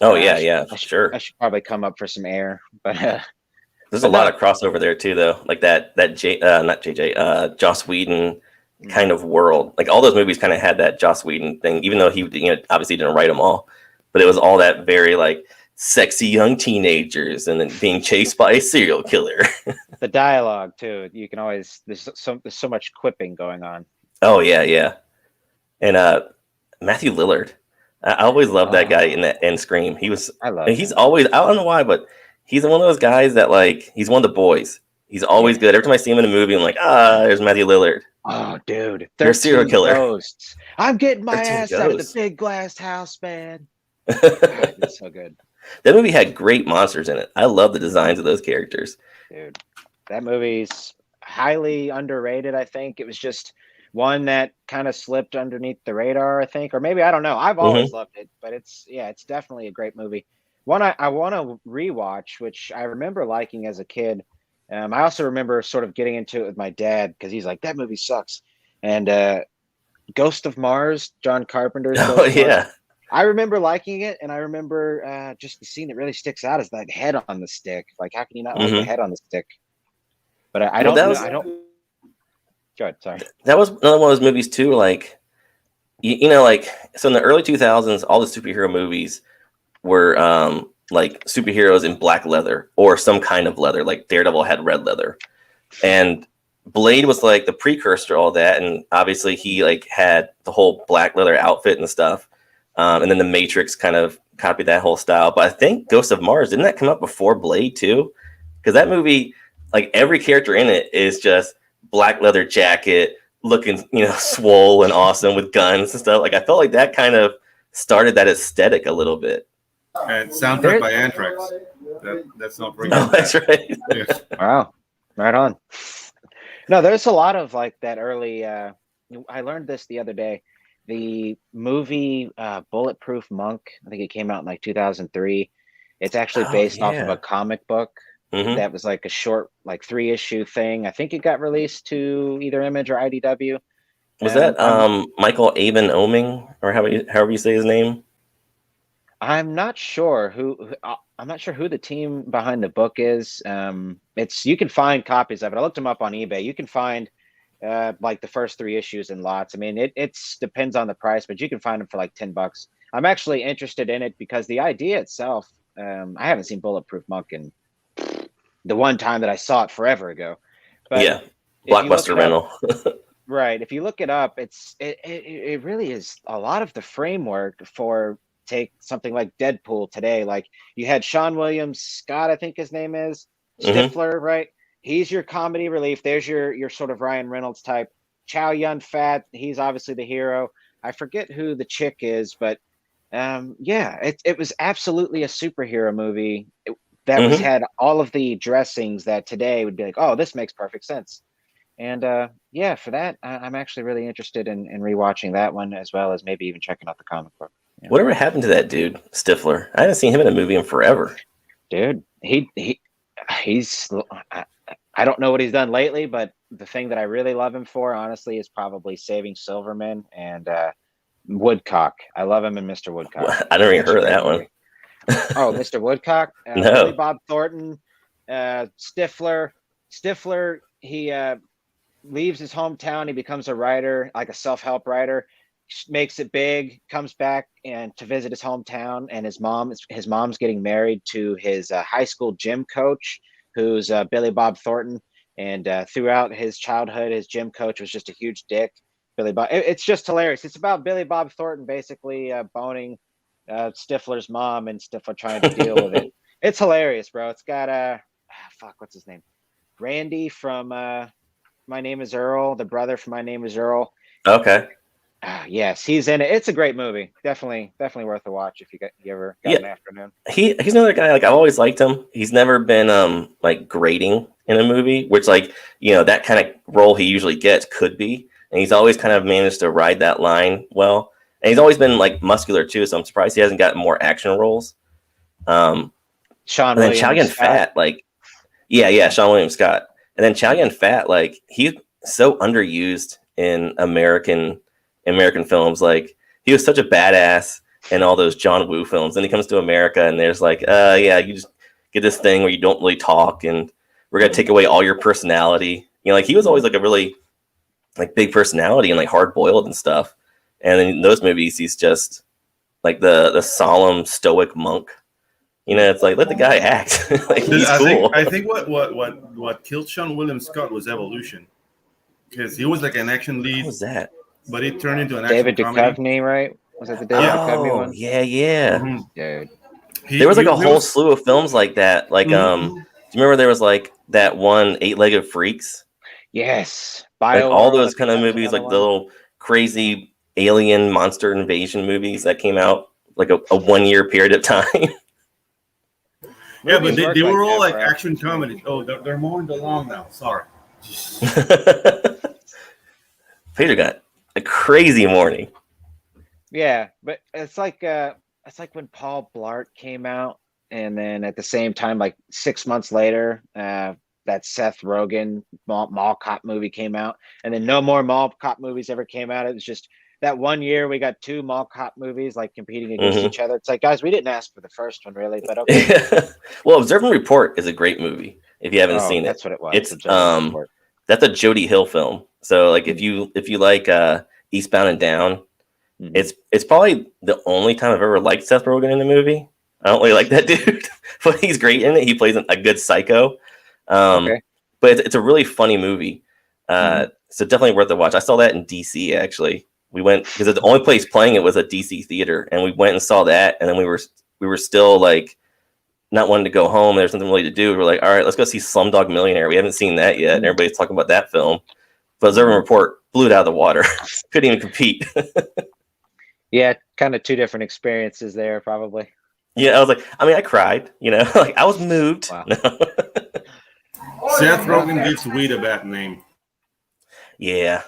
Oh I yeah, should, yeah, I should, I sure. should probably come up for some air, There's a but lot no. of crossover there too, though. Like that not JJ, Joss Whedon kind Mm. of world. Like all those movies kind of had that Joss Whedon thing, even though he obviously didn't write them all, but it was all that very like sexy young teenagers and then being chased by a serial killer. The dialogue too. You can always there's so much quipping going on. Oh yeah, yeah. And Matthew Lillard, I always loved that guy Oh, in that end Scream. I love He's him. always, I don't know why, but he's one of those guys that like he's one of the boys. He's always Yeah. good. Every time I see him in a movie, I'm like, there's Matthew Lillard. Oh, dude, You're a serial 13 killer. Ghosts. I'm getting my 13 ass out of the Ghosts. big glass house, man. God, That it's so good, movie had great monsters in it. I love the designs of those characters. dude. That movie's highly underrated. I think it was just one that kind of slipped underneath the radar. I think, or maybe I don't know. I've always Hmm. loved it, but it's definitely a great movie. One I want to rewatch, which I remember liking as a kid. I also remember sort of getting into it with my dad because he's like, "That movie sucks," and Ghost of Mars, John Carpenter's Oh Ghost of Mars. yeah. I remember liking it, and I remember just the scene that really sticks out is that head on the stick. Like, how can you not like the Hmm. head on the stick? But I Well, don't know. I don't. Go ahead. Sorry. that was another one of those movies too. Like like so in the early 2000s, all the superhero movies were like superheroes in black leather or some kind of leather. Like Daredevil had red leather, and Blade was like the precursor to all that. And obviously, he like had the whole black leather outfit and stuff. And then the Matrix kind of copied that whole style. But I think Ghost of Mars didn't that come up before Blade too? Because that movie, like every character in it is just black leather jacket, looking swole and awesome with guns and stuff. Like I felt like that kind of started that aesthetic a little bit. And soundtrack There, by Anthrax. That's not bringing Oh, it that's back. right. Yeah. wow. Right on. No, there's a lot of like that early. I learned this the other day. The movie Bulletproof Monk. I think it came out in like 2003. It's actually Oh based off of a yeah. comic book Hmm. that was like a short, like 3-issue thing. I think it got released to either Image or IDW. Was that I'm Michael Avon Oming or however you say his name? I'm not sure I'm not sure who the team behind the book is. It's you can find copies of it. I looked them up on eBay. You can find like the first 3 issues in lots. I mean, it's depends on the price, but you can find them for like $10. I'm actually interested in it because the idea itself. I haven't seen Bulletproof Monk in the one time that I saw it forever ago, but Yeah, if you look Blockbuster it up, rental. right? If you look it up, it really is a lot of the framework for take something like Deadpool today. Like you had Sean Williams Scott, I think his name is Hmm. Stifler, right? He's your comedy relief. There's your sort of Ryan Reynolds type. Chow Yun Fat, he's obviously the hero. I forget who the chick is, but yeah, it was absolutely a superhero movie that was Hmm. had all of the dressings that today would be like, oh, this makes perfect sense. And yeah, for that, I'm actually really interested in rewatching that one as well as maybe even checking out the comic book. Yeah, Whatever happened to that dude, Stifler? I haven't seen him in a movie in forever. dude, he's I don't know what he's done lately, but the thing that I really love him for, honestly, is probably Saving Silverman and Woodcock. I love him in Mr. Woodcock. I never even Such a heard of great that one. movie. Oh, Mr. Woodcock, Billy No. Bob Thornton, Stifler. Stifler, he leaves his hometown. He becomes a writer, like a self-help writer, makes it big, comes back and to visit his hometown. And his mom's getting married to his high school gym coach, who's Billy Bob Thornton. And throughout his childhood, his gym coach was just a huge dick. Billy Bob. It's just hilarious. It's about Billy Bob Thornton basically boning Stifler's mom and Stifler trying to deal with it. It's hilarious, bro. It's got fuck, what's his name? Randy from My Name Is Earl, the brother from My Name Is Earl. Okay. Yes, he's in it. It's a great movie. Definitely worth a watch if you ever got Yeah, an afternoon. he's another guy. Like I've always liked him. He's never been like grading in a movie, which like that kind of role he usually gets could be. and he's always kind of managed to ride that line well. And he's always been like muscular too, so I'm surprised he hasn't gotten more action roles. Sean and then Chow Yun Fat, like, yeah, Sean William Scott, and then Chow Yun Fat, like, he's so underused in American films. Like, he was such a badass in all those John Woo films. Then he comes to America, and there's like, yeah, you just get this thing where you don't really talk, and we're gonna take away all your personality. You know, like, he was always like a really like big personality and like hard boiled and stuff. And in those movies, he's just like the solemn stoic monk. You know, it's like, let the guy act. Like, he's cool. I think what killed Sean William Scott was evolution, because he was like an action lead. What was that? But it turned into an David action comedy. Duchovny, right? Was that the David Duchovny one? Yeah. Mm-hmm. Dude. There was like a whole slew of films like that. Like, do you remember there was like that one 8-Legged Freaks? Yes. Like all those kind of movies, like the little crazy alien monster invasion movies that came out like a 1 year period of time. Yeah, but they were all like action comedies. Oh, they're mowing the lawn now. Sorry. Pedro got a crazy morning. Yeah, but it's like when Paul Blart came out, and then at the same time, like 6 months later, that Seth Rogen mall cop movie came out, and then no more mall cop movies ever came out. It was just that 1 year we got 2 mall cop movies like competing against each other. It's like, guys, we didn't ask for the first one really, but okay. Well, Observe and Report is a great movie if you haven't seen it. That's what it was. It's that's a Jody Hill film. So like if you like Eastbound and Down, it's probably the only time I've ever liked Seth Rogen in a movie. I don't really like that dude, but he's great in it. He plays a good psycho. But it's a really funny movie. So definitely worth a watch. I saw that in DC actually. We went because the only place playing it was a DC theater, and we went and saw that, and then we were still like not wanting to go home. There's nothing really to do. We're like, all right, let's go see Slumdog Millionaire. We haven't seen that yet, and everybody's talking about that film. But Observe and Report blew it out of the water. Couldn't even compete. Yeah, kind of two different experiences there, probably. Yeah, I was like, I cried. You know, like I was moved. Wow. Seth Rogen gives weed a bad name. Yeah.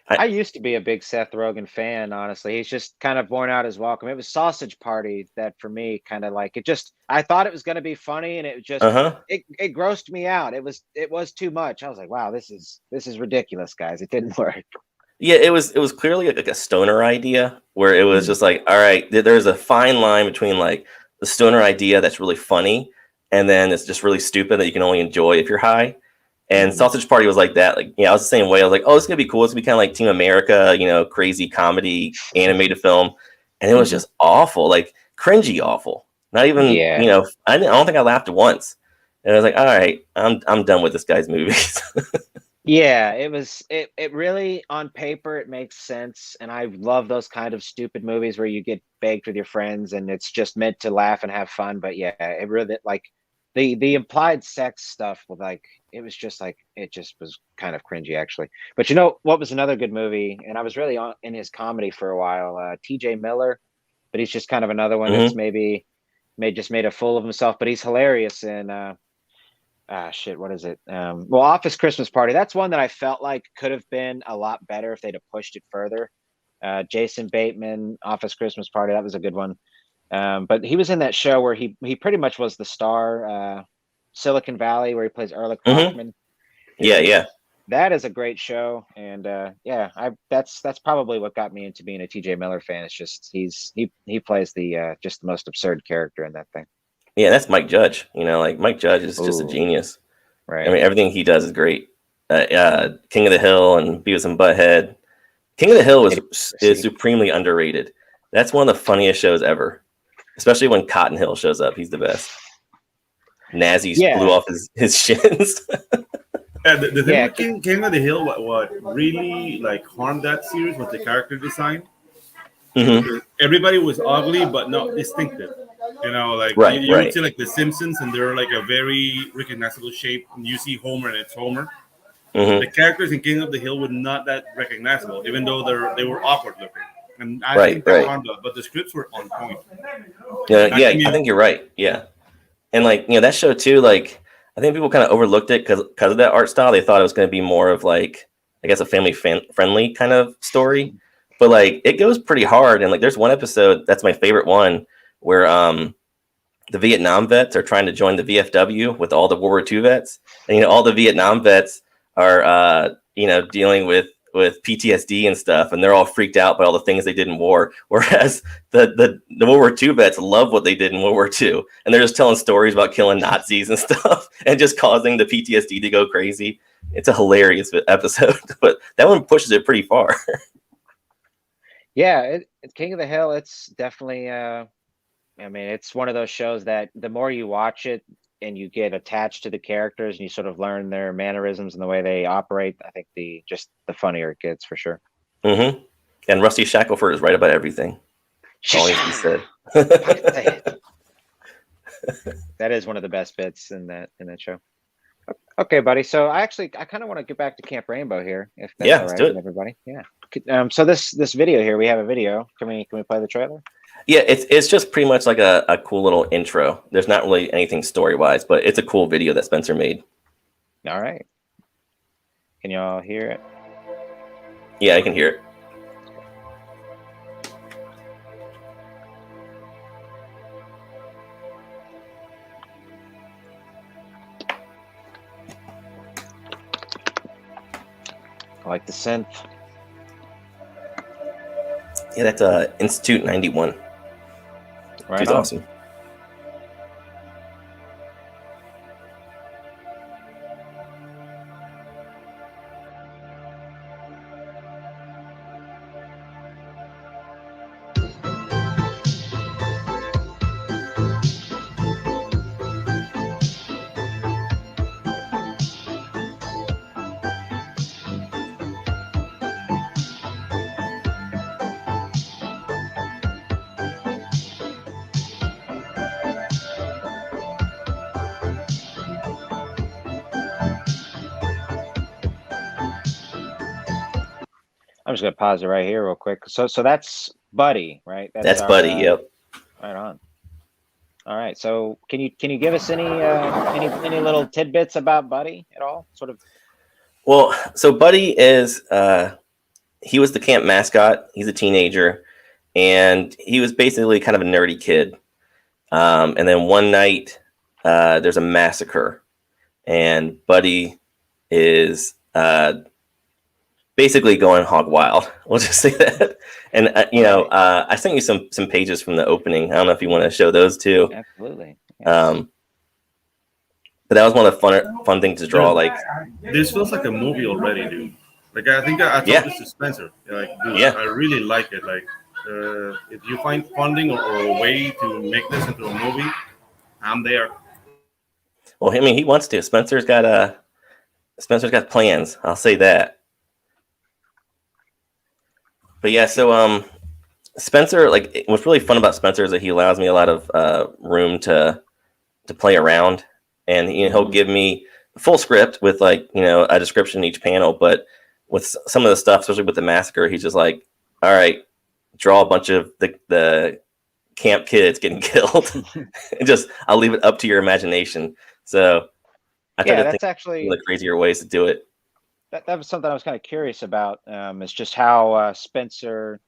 I used to be a big Seth Rogen fan, honestly. He's just kind of borne out his welcome. It was Sausage Party that for me kind of like I thought it was going to be funny, and it just it grossed me out. It was too much. I was like, wow, this is ridiculous, guys. It didn't work. Yeah, it was clearly like a stoner idea where it was just like, all right, there's a fine line between like the stoner idea that's really funny and then it's just really stupid that you can only enjoy if you're high. And Sausage Party was like that. Like, I was the same way. I was like, oh, it's gonna be cool. It's gonna be kind of like Team America, you know, crazy comedy animated film. And it was just awful, like cringy awful. Not even, you know, I don't think I laughed once. And I was like, all right, I'm done with this guy's movies. Yeah, it really, on paper, it makes sense. And I love those kind of stupid movies where you get baked with your friends and it's just meant to laugh and have fun. But yeah, it really, like, the implied sex stuff was like, it just was kind of cringy actually. But you know what was another good movie, and I was really in his comedy for a while, TJ Miller, but he's just kind of another one that's made a fool of himself, but he's hilarious in what is it? Office Christmas Party. That's one that I felt like could have been a lot better if they'd have pushed it further. Jason Bateman, Office Christmas Party, that was a good one. But he was in that show where he pretty much was the star, Silicon Valley, where he plays Erlich Hoffman. Yeah. That is a great show, and that's probably what got me into being a TJ Miller fan. It's just he plays the just the most absurd character in that thing. Yeah, that's Mike Judge. You know, like Mike Judge is just a genius. Right. I mean, everything he does is great. King of the Hill and Beavis and Butthead. King of the Hill is supremely underrated. That's one of the funniest shows ever, especially when Cotton Hill shows up. He's the best. Nazi's blew off his shins. The thing with King of the Hill, what really like harmed that series was the character design. Everybody was ugly, but not distinctive. You know, like you would see like The Simpsons, and they're like a very recognizable shape. And you see Homer, and it's Homer. The characters in King of the Hill were not that recognizable, even though they were awkward looking. And I think that harmed them, but the scripts were on point. I think you're right. Yeah, and like, you know, that show too. Like, I think people kind of overlooked it because of that art style. They thought it was going to be more of like I guess, a family friendly kind of story. But like, it goes pretty hard. And like, there's one episode that's my favorite one where the Vietnam vets are trying to join the VFW with all the World War II vets. And, all the Vietnam vets are, dealing with PTSD and stuff. And they're all freaked out by all the things they did in war. Whereas the World War II vets love what they did in World War II. And they're just telling stories about killing Nazis and stuff and just causing the PTSD to go crazy. It's a hilarious episode, but that one pushes it pretty far. Yeah, it's King of the Hill. It's definitely, it's one of those shows that the more you watch it and you get attached to the characters and you sort of learn their mannerisms and the way they operate, I think the funnier it gets for sure. Mm-hmm. And Rusty Shackelford is right about everything. Always be said. That is one of the best bits in that show. Okay, buddy. So I kind of want to get back to Camp Rainbow here, if that's all right with everybody. Yeah. So this video here, we have a video. Can we play the trailer? Yeah, it's just pretty much like a cool little intro. There's not really anything story-wise, but it's a cool video that Spencer made. All right. Can y'all hear it? Yeah, I can hear it. I like the synth. Yeah, that's Institute 91. Right. He's awesome. I'm just gonna pause it right here real quick. So that's Buddy, right? That's Buddy. Yep. Right on. All right. So can you give us any little tidbits about Buddy at all? Sort of. Well, so Buddy is he was the camp mascot. He's a teenager, and he was basically kind of a nerdy kid. And then one night, there's a massacre, and Buddy is basically going hog wild. We'll just say that. And I sent you some pages from the opening. I don't know if you want to show those too. Absolutely. Yes. But that was one of the fun things to draw. Like, this feels like a movie already, dude. Like, I think I told this to Spencer. Like, dude, I really like it. Like, if you find funding or a way to make this into a movie, I'm there. Well, I mean, he wants to. Spencer's got plans. I'll say that. But yeah, so Spencer, like, what's really fun about Spencer is that he allows me a lot of room to play around, and he'll give me a full script with like a description in each panel. But with some of the stuff, especially with the massacre, he's just like, "All right, draw a bunch of the camp kids getting killed, and I'll leave it up to your imagination." So I try to think of the crazier ways to do it. That was something I was kind of curious about. Is just how Spencer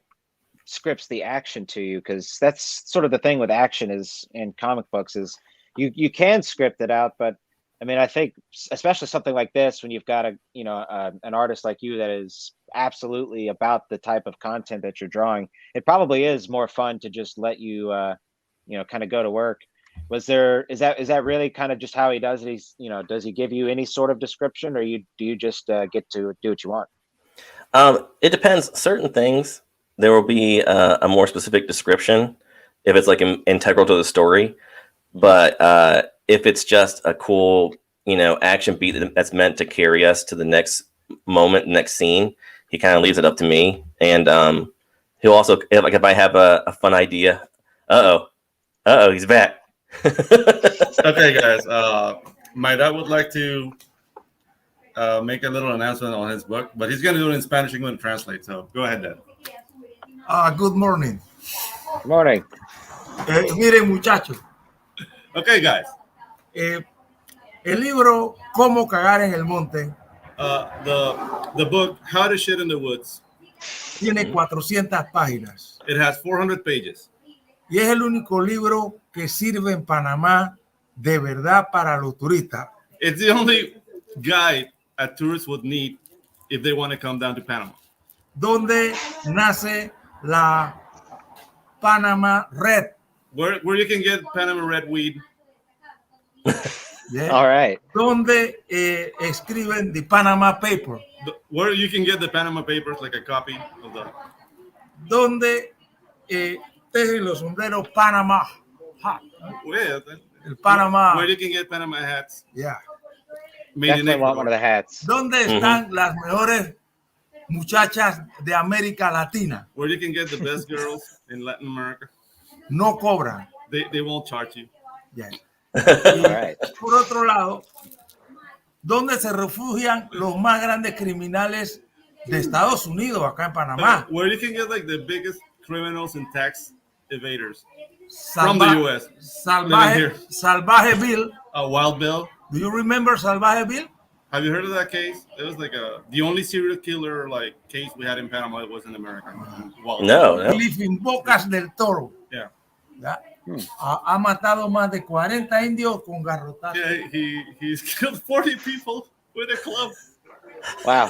scripts the action to you, because that's sort of the thing with action is in comic books is you can script it out, but I mean, I think especially something like this, when you've got an artist like you that is absolutely about the type of content that you're drawing, it probably is more fun to just let you kind of go to work. Is that really kind of just how he does it? He's does he give you any sort of description, or do you just get to do what you want? It depends. Certain things there will be a more specific description if it's like integral to the story, but if it's just a cool action beat that's meant to carry us to the next moment, next scene, he kind of leaves it up to me. And he'll also, if I have a fun idea, he's back. Okay, guys. My dad would like to make a little announcement on his book, but he's going to do it in Spanish. I'm going to translate. So go ahead, Dad. Good morning. Good morning. Miren, muchachos. Okay, guys. El libro Cómo cagar en el monte The book How to Shit in the Woods. Tiene 400 páginas. It has 400 pages. Y es el único libro que sirve en Panamá de verdad para los turistas. It's the only guide a tourist would need if they want to come down to Panama. Donde nace la Panama Red. Where you can get Panama red weed. Yeah. All right. Donde escriben the Panama Paper. Where you can get the Panama Papers, like a copy of the. Donde tejen los sombreros Panama hat. Well, El Panama. Where you can get Panama hats. Yeah. Made in Definitely want Ecuador. one of the hats. Donde están las mejores muchachas de América Latina. Where you can get the best girls in Latin America. No cobran. They won't charge you. Yeah. All right. Por otro lado, donde se refugian los más grandes criminales de Estados Unidos, acá en Panamá. Where you can get like the biggest criminals and tax evaders from the U.S. Salvaje Bill. Wild Bill. Do you remember Salvaje Bill? Have you heard of that case? It was like the only serial killer like case we had in Panama. It was in America. Wild No, Bill. no. Live in Bocas del Toro. Yeah. ¿Ya? Ha matado más de 40 indios con garrotazos. Yeah, he's killed 40 people with a club. Wow.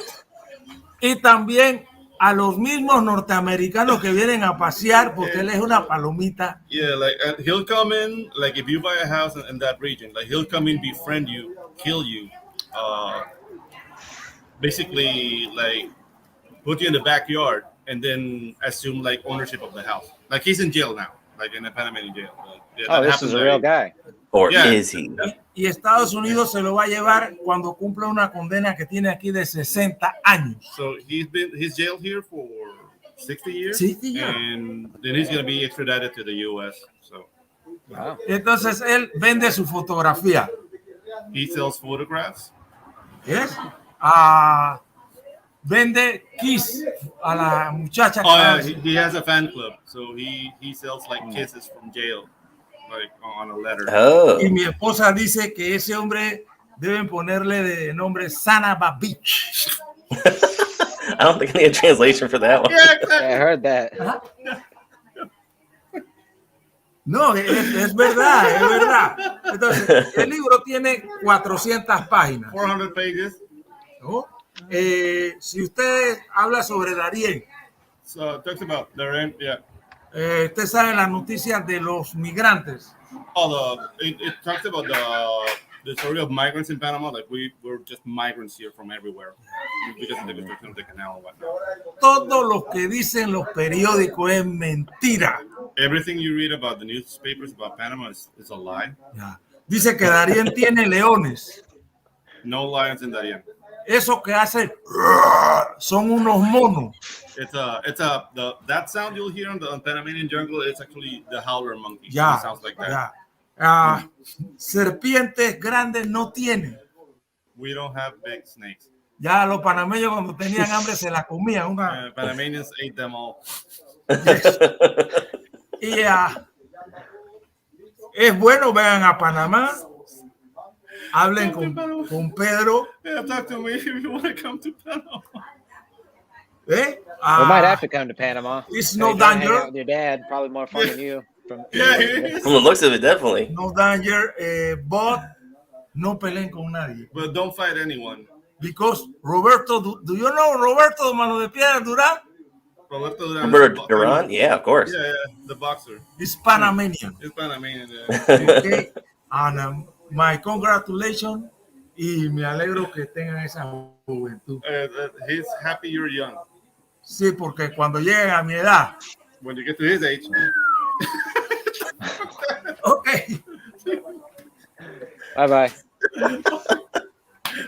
Y también a los mismos norteamericanos que vienen a pasear porque él es una palomita. Yeah, like he'll come in, like if you buy a house in that region, like he'll come in, befriend you, kill you, basically like put you in the backyard and then assume like ownership of the house. Like he's in jail now, like in a Panamanian jail. Yeah, Oh, this is a real guy. Or Yeah. is he? Y Estados Unidos se lo va a llevar cuando cumpla una condena que tiene aquí de 60 años. So he's jailed here for 60 years, 60 years. and then he's gonna be extradited to the U.S. So Wow. Entonces él vende su fotografía. he sells photographs. ¿Yes? Vende kiss a la muchacha. Oh yeah, he has a fan club, so he sells like kisses from jail, like on a letter. Oh. Y mi esposa dice que ese hombre deben ponerle de nombre Sanaba Beach. I don't think I need a translation for that one. Yeah, exactly. Yeah, I heard that. No, es verdad, es verdad. Entonces, el libro tiene 400 páginas. 400 pages. ¿No? Si usted habla sobre Darien, So it talks about the rent, yeah. usted sabe las noticias de los migrantes. Oh, it talks about the story of migrants in Panama. Like we're just migrants here from everywhere because of the construction of the canal and whatnot. Todo lo que dicen los periódicos es mentira. Everything you read about the newspapers about Panama is a lie. Ya. Dice que Darien tiene leones. No lions in Darien. Eso que hace son unos monos. That sound you'll hear on the Panamanian jungle. It's actually the howler monkey. Ya, It sounds like that. ya. Serpientes grandes no tienen. We don't have big snakes. Ya los panameños cuando tenían hambre se la comían. Panamanians ate them all. Yes. Y es bueno, vean a Panamá, hablen con Pedro. Yeah, talk to me if you want to come to Panama. We might have to come to Panama. It's Maybe no try and hang danger. out with your dad. Probably more fun than you. From the looks of it, definitely. No danger, but no peleen con nadie. But don't fight anyone. Because Roberto, do you know Roberto Mano de Piedra Durán? Roberto Duran? Yeah, of course. Yeah, the boxer. He's Panamanian. It's Panamanian. Okay? And my congratulations y me alegro que tengan esa juventud. He's happy you're young. Sí, porque cuando lleguen a mi edad, When you get to his age. okay. Bye-bye.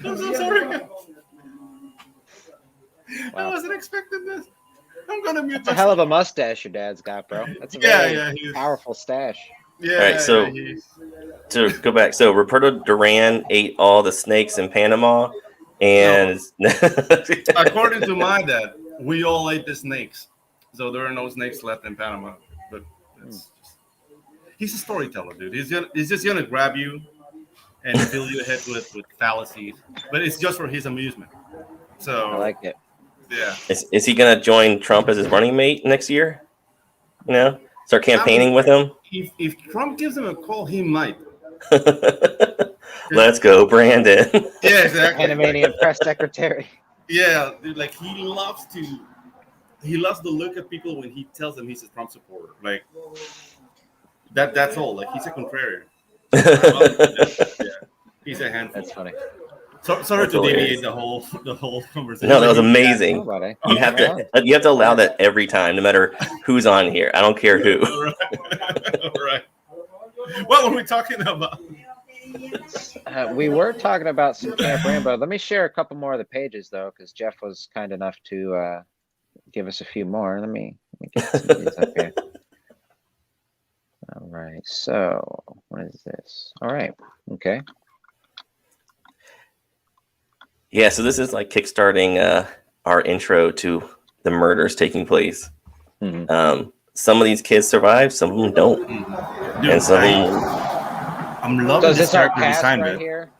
I'm so sorry. I wasn't expecting this. I'm gonna mute It's a hell of a mustache your dad's got, bro. That's a very he's- powerful stash. Yeah. All right, so- he's- To go back, so Roberto Duran ate all the snakes in Panama, and according to my dad, we all ate the snakes, so there are no snakes left in Panama. But he's a storyteller, dude. He's just gonna grab you and fill your head with fallacies, but it's just for his amusement. So I like it. yeah. Is he gonna join Trump as his running mate next year? You know, start campaigning with him. If Trump gives him a call, he might. Let's go, Brandon. Yeah, exactly. Panamanian press secretary. Yeah, dude, like he loves to look at people when he tells them he's a Trump supporter. Like that's all. Like he's a contrarian. Yeah, he's a handful. That's funny. Sorry That's to hilarious. deviate the whole conversation. No, that was Like, amazing. Nobody. You have to allow that every time, no matter who's on here. I don't care who. Right. What were we talking about? We were talking about some Camp Rainbow. Let me share a couple more of the pages though, because Geoff was kind enough to give us a few more. Let me get some of these up here. All right. So what is this? All right. Okay. Yeah, so this is like kickstarting our intro to the murders taking place. Mm-hmm. Some of these kids survive, some of them don't. Dude, And some of them, I'm loving So is this this our character cast design right bit. here?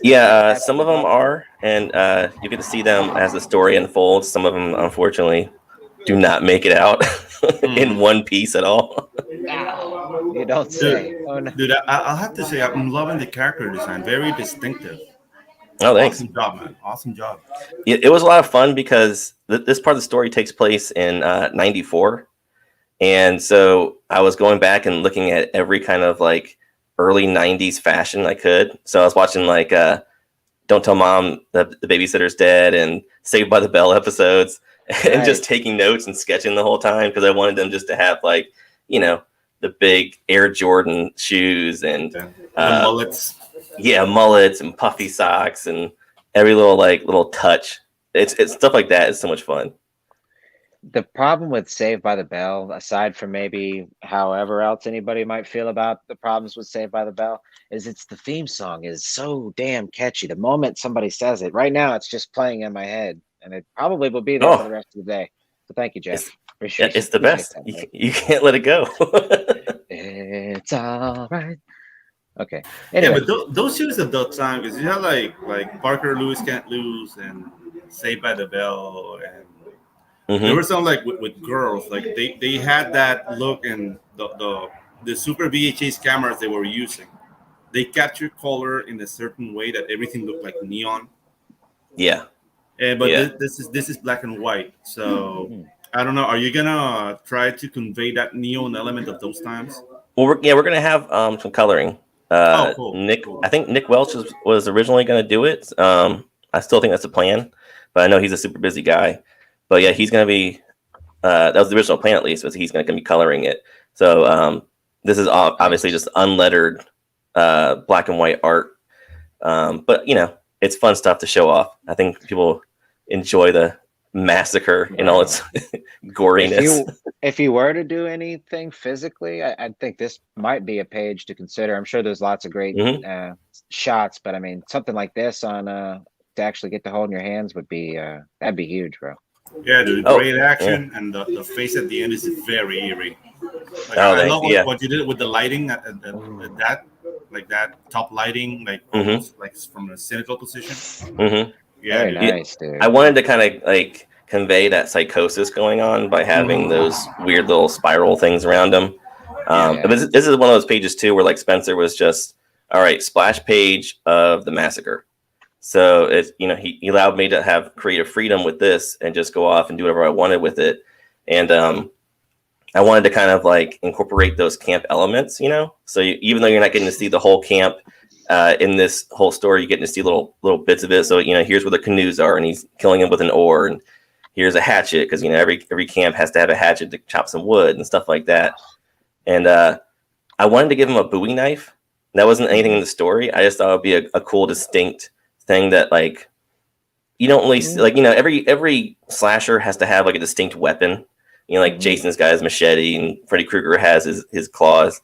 yeah, some of them are, and you get to see them as the story unfolds. Some of them, unfortunately, do not make it out in one piece at all. Ow, you don't say. Oh, no. Dude, I'll have to say I'm loving the character design. Very distinctive. Oh, thanks. Awesome job, man. Awesome job. It was a lot of fun because this part of the story takes place in '94. And so I was going back and looking at every kind of like early 90s fashion I could. So I was watching like Don't Tell Mom the Babysitter's Dead and Saved by the Bell episodes and just taking notes and sketching the whole time because I wanted them just to have like, you know, the big Air Jordan shoes and The mullets. Yeah, mullets and puffy socks and every little touch. It's stuff like that. It's so much fun. The problem with Saved by the Bell, aside from maybe however else anybody might feel about the problems with Saved by the Bell, is it's the theme song is so damn catchy. The moment somebody says it, right now it's just playing in my head, and it probably will be there for the rest of the day. So thank you, Geoff. It's the best. You can't let it go. It's all right. Okay. Anyway. Yeah, but those shoes at that time, because you had like Parker Lewis Can't Lose and Saved by the Bell, and there were some like with girls, like they had that look, and the super VHS cameras they were using, they captured color in a certain way that everything looked like neon. Yeah. But this is black and white, so I don't know. Are you gonna try to convey that neon element of those times? Well, we're gonna have some coloring. Cool. I think Nick Welch was originally gonna do it. I still think that's the plan, but I know he's a super busy guy. But yeah, he's gonna be. That was the original plan, at least, was he's gonna be coloring it. So this is obviously just unlettered black and white art. But you know, it's fun stuff to show off. I think people enjoy the massacre in all its goriness. If you were to do anything physically, I think this might be a page to consider. I'm sure there's lots of great shots, but I mean, something like this on to actually get to hold in your hands would be that'd be huge, bro. Yeah, dude, great action, and the face at the end is very eerie. Like, I love what you did with the lighting at that, like that top lighting, like almost like from a cynical position. Yeah, very nice, dude. I wanted to kind of like convey that psychosis going on by having those weird little spiral things around him. But this is one of those pages too, where like Spencer was just, all right, splash page of the massacre. So it's, you know, he allowed me to have creative freedom with this and just go off and do whatever I wanted with it. And I wanted to kind of like incorporate those camp elements, you know. So even though you're not getting to see the whole camp in this whole story, you're getting to see little bits of it. So, you know, here's where the canoes are, and he's killing him with an oar, and here's a hatchet, because, you know, every camp has to have a hatchet to chop some wood and stuff like that. And I wanted to give him a Bowie knife. That wasn't anything in the story. I just thought it would be a cool, distinct thing that, like, you don't really see, like, you know, every slasher has to have like a distinct weapon. You know, like Jason's got his machete and Freddy Krueger has his claws.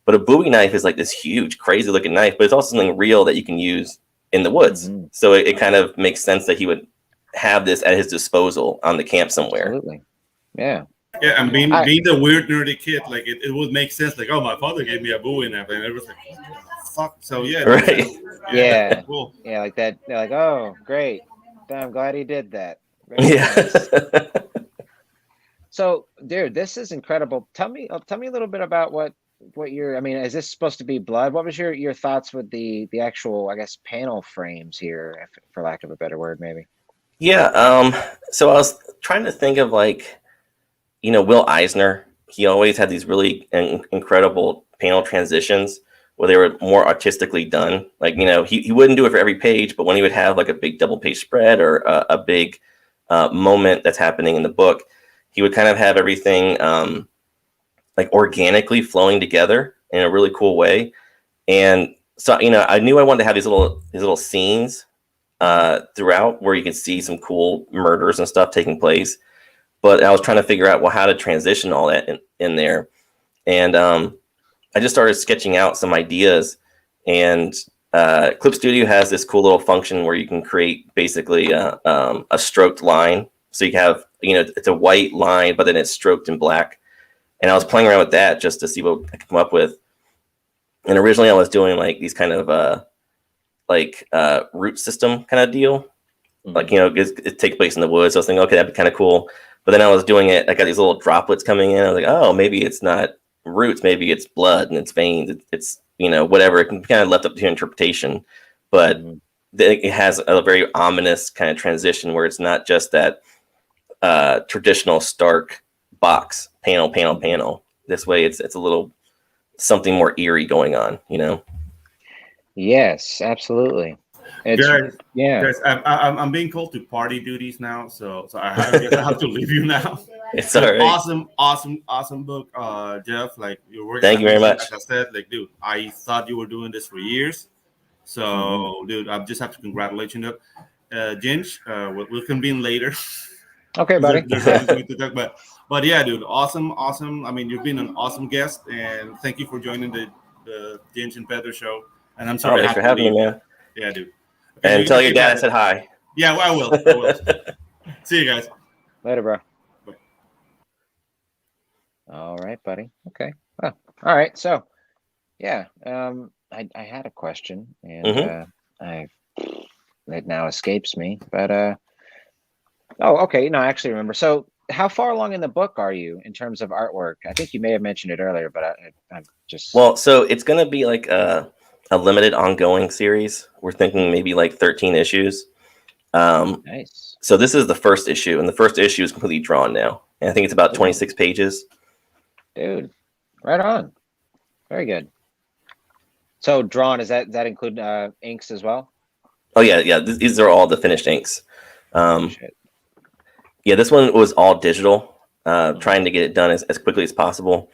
But a Bowie knife is like this huge, crazy looking knife, but it's also something real that you can use in the woods. So it kind of makes sense that he would have this at his disposal on the camp somewhere. Absolutely. Yeah. Yeah, and being the weird nerdy kid, like it would make sense. Like, oh, my father gave me a Bowie knife, and it was like, what the fuck? So yeah, Right. Yeah. cool. Yeah, like that. They're like, oh, great. I'm glad he did that. Very Yeah. nice. So, dude, this is incredible. Tell me a little bit about what your. I mean, is this supposed to be blood? What was your thoughts with the actual, I guess, panel frames here, for lack of a better word, maybe? Yeah. So I was trying to think of like, Will Eisner. He always had these really incredible panel transitions where they were more artistically done. Like, he wouldn't do it for every page, but when he would have like a big double page spread or a big moment that's happening in the book, he would kind of have everything like organically flowing together in a really cool way. And so, I knew I wanted to have these little scenes throughout where you can see some cool murders and stuff taking place. But I was trying to figure out, well, how to transition all that in there. And I just started sketching out some ideas. And Clip Studio has this cool little function where you can create basically a stroked line. So you have, it's a white line, but then it's stroked in black. And I was playing around with that just to see what I could come up with. And originally I was doing like these kind of root system kind of deal. Like, it takes place in the woods. So I was thinking, okay, that'd be kind of cool. But then I was doing it, I got these little droplets coming in. I was like, oh, maybe it's not roots, maybe it's blood and it's veins. It's whatever. It can be kind of left up to your interpretation. But it has a very ominous kind of transition where it's not just that traditional stark box, panel. This way it's a little something more eerie going on, Yes, absolutely. Guys, I'm being called to party duties now, so I have to leave you now. It's all right. Awesome book, Geoff. Like, you're working. Thank you very much. Like I said, like, dude, I thought you were doing this for years. So, dude, I just have to congratulate you. Ginge, we'll convene later. Okay, buddy. But yeah, dude, awesome. I mean, you've been an awesome guest, and thank you for joining the Ginge and Pedro show. And I'm sorry. Thanks for having me, man. Yeah, dude. Okay, and tell your dad I said hi. Yeah, I will. See you guys. Later, bro. Bye. All right, buddy. Okay. Well, all right. So, yeah, I had a question, and it now escapes me. But okay. No, I actually remember. So, how far along in the book are you in terms of artwork? I think you may have mentioned it earlier, but I'm just. Well, so it's going to be like a limited ongoing series. We're thinking maybe like 13 issues. Nice. So this is the first issue, and the first issue is completely drawn now. And I think it's about 26 pages. Dude, right on. Very good. So drawn, does that include inks as well? Oh yeah. These are all the finished inks. Yeah, this one was all digital, trying to get it done as quickly as possible.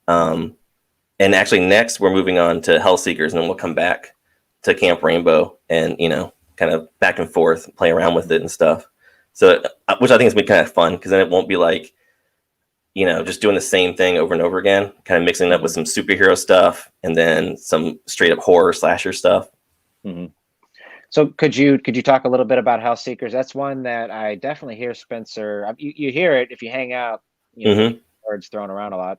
And actually next we're moving on to Hellseekers, and then we'll come back to Camp Rainbow and, kind of back and forth, play around with it and stuff. So, which I think has been kind of fun, because then it won't be like, just doing the same thing over and over again, kind of mixing it up with some superhero stuff and then some straight up horror slasher stuff. Mm-hmm. So could you talk a little bit about Hellseekers? That's one that I definitely hear Spencer. You hear it if you hang out, words thrown around a lot.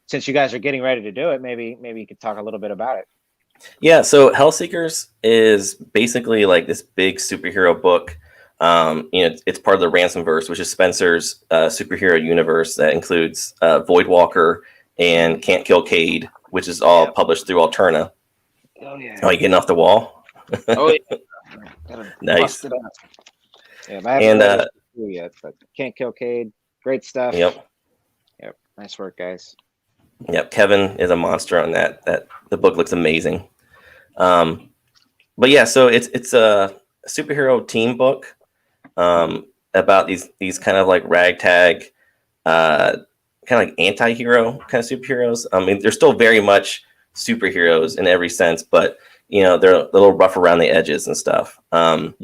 Since you guys are getting ready to do it, maybe you could talk a little bit about it. Yeah, so Hellseekers is basically like this big superhero book. It's part of the Ransomverse, which is Spencer's superhero universe that includes Voidwalker and Can't Kill Cade, which is all published through Alterna. Oh yeah. Oh, you getting off the wall? Oh yeah. Nice. Yeah, I haven't read it yet, but Can't Kill Cade, great stuff. Yep. Nice work, guys. Yep, Kevin is a monster on that. The book looks amazing. But yeah, so it's a superhero team book about these kind of like ragtag, kind of like anti-hero kind of superheroes. I mean, they're still very much superheroes in every sense, but they're a little rough around the edges and stuff. The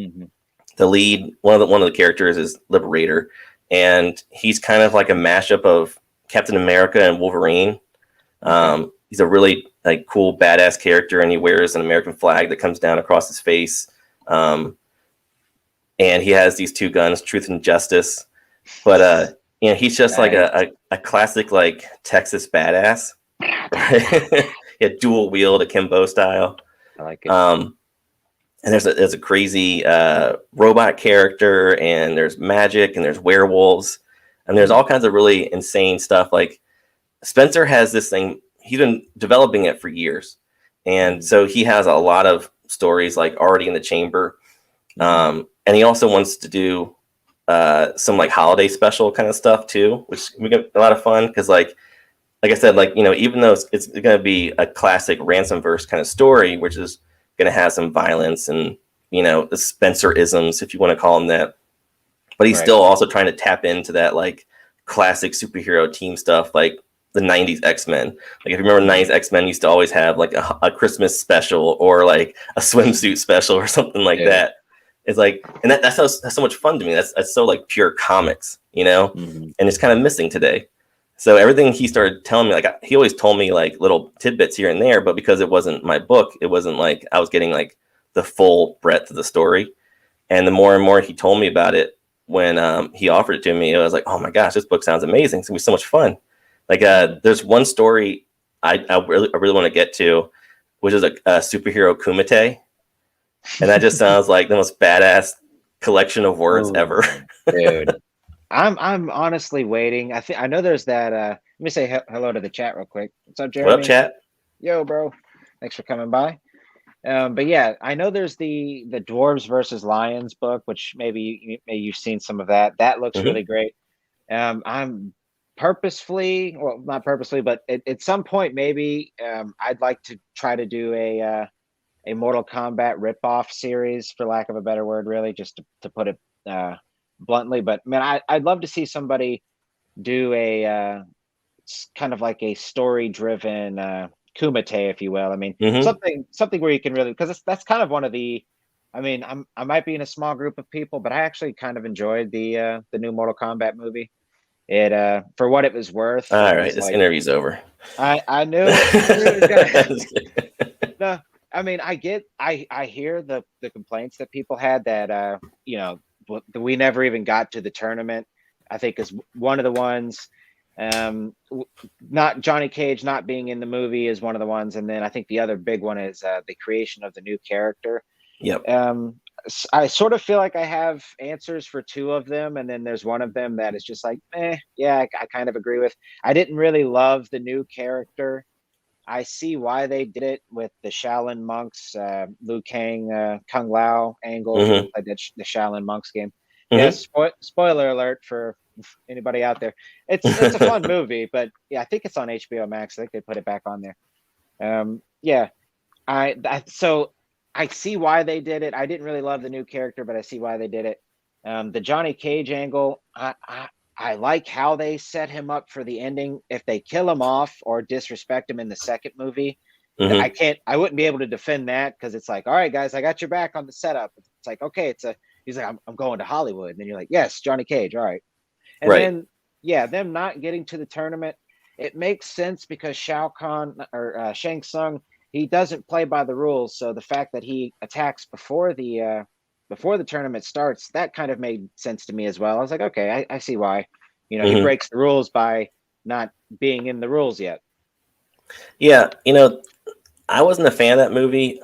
lead, one of the characters is Liberator, and he's kind of like a mashup of Captain America and Wolverine. He's a really like cool, badass character, and he wears an American flag that comes down across his face. And he has these two guns, Truth and Justice. But he's just like a classic like Texas badass. dual wield akimbo style. I like it. And there's a crazy robot character, and there's magic, and there's werewolves, and there's all kinds of really insane stuff. Like Spencer has this thing; he's been developing it for years, and so he has a lot of stories like already in the chamber. And he also wants to do some like holiday special kind of stuff too, which we get a lot of fun because like I said, like, you know, even though it's going to be a classic Ransomverse kind of story, which is going to have some violence and, you know, the Spencer-isms, if you want to call them that. But he's still also trying to tap into that like classic superhero team stuff, like the 90s X-Men. Like if you remember, 90s X-Men used to always have like a Christmas special or like a swimsuit special or something like that. It's like, and that's so much fun to me. That's so like pure comics, you know, and it's kind of missing today. So everything he started telling me, like he always told me like little tidbits here and there, but because it wasn't my book, it wasn't like I was getting like the full breadth of the story. And the more and more he told me about it, when he offered it to me, I was like, oh my gosh, this book sounds amazing. It's gonna be so much fun. Like there's one story I really want to get to, which is a superhero kumite. And that just sounds like the most badass collection of words ever. Dude. I'm honestly waiting. I know there's that. Let me say hello to the chat real quick. What's up, Jeremy? What up, chat? Yo, bro. Thanks for coming by. But yeah, I know there's the Dwarves versus Lions book, which maybe you've seen some of that. That looks really great. I'm purposefully, well, not purposely, but at some point maybe I'd like to try to do a Mortal Kombat ripoff series, for lack of a better word, really, just to put it bluntly. But man, I'd love to see somebody do a kind of like a story-driven kumite, if you will. I mean, something where you can really, because that's kind of one of the. I mean, I might be in a small group of people, but I actually kind of enjoyed the new Mortal Kombat movie. It for what it was worth. All right, this interview's over. I knew it. No, I mean, I hear the complaints that people had that you know, we never even got to the tournament. I think is one of the ones. Not Johnny Cage not being in the movie is one of the ones, and then I think the other big one is the creation of the new character. Yep. I sort of feel like I have answers for two of them, and then there's one of them that is just like, yeah, I kind of agree with. I didn't really love the new character. I see why they did it with the Shaolin monks, Liu Kang, Kung Lao angle, like the Shaolin monks game. Yes, spoiler alert for anybody out there. It's a fun movie, but yeah, I think it's on HBO Max. I think they put it back on there. Yeah, so I see why they did it. I didn't really love the new character, but I see why they did it. The Johnny Cage angle, I like how they set him up for the ending. If they kill him off or disrespect him in the second movie, I wouldn't be able to defend that, because it's like, all right, guys, I got your back on the setup. It's like, okay, he's like, I'm going to Hollywood. And then you're like, yes, Johnny Cage. All right. And then, yeah, them not getting to the tournament, it makes sense because Shao Kahn or Shang Tsung, he doesn't play by the rules. So the fact that he attacks before the tournament starts, that kind of made sense to me as well. I was like, okay, I see why. You know, he breaks the rules by not being in the rules yet. Yeah, you know, I wasn't a fan of that movie.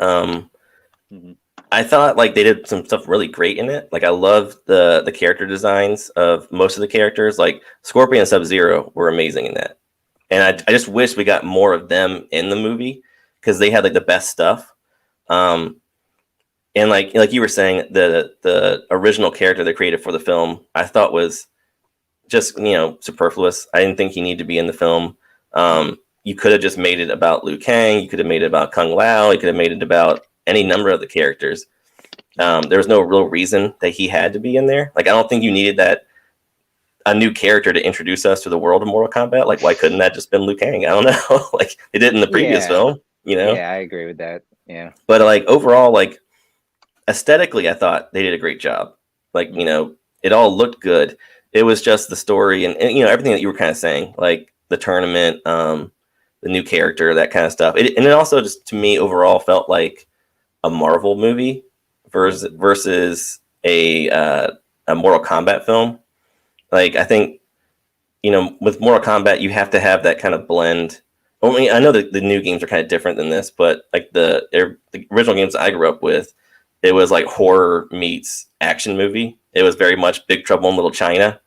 I thought like they did some stuff really great in it. Like I loved the character designs of most of the characters. Like Scorpion and Sub-Zero were amazing in that. And I just wish we got more of them in the movie, because they had like the best stuff. And like you were saying, the original character they created for the film, I thought was just, you know, superfluous. I didn't think he needed to be in the film. You could have just made it about Liu Kang. You could have made it about Kung Lao. You could have made it about any number of the characters. There was no real reason that he had to be in there. Like, I don't think you needed a new character to introduce us to the world of Mortal Kombat. Like, why couldn't that just been Liu Kang? I don't know. Like they did in the previous film, you know? Yeah, I agree with that. Yeah. But like overall, like aesthetically, I thought they did a great job. Like, you know, it all looked good. It was just the story and you know, everything that you were kind of saying, like the tournament, the new character, that kind of stuff. And it also just, to me, overall felt like a Marvel movie versus a Mortal Kombat film. Like, I think, you know, with Mortal Kombat, you have to have that kind of blend I mean, I know that the new games are kind of different than this, but like the original games I grew up with, it was like horror meets action movie. It was very much Big Trouble in Little China,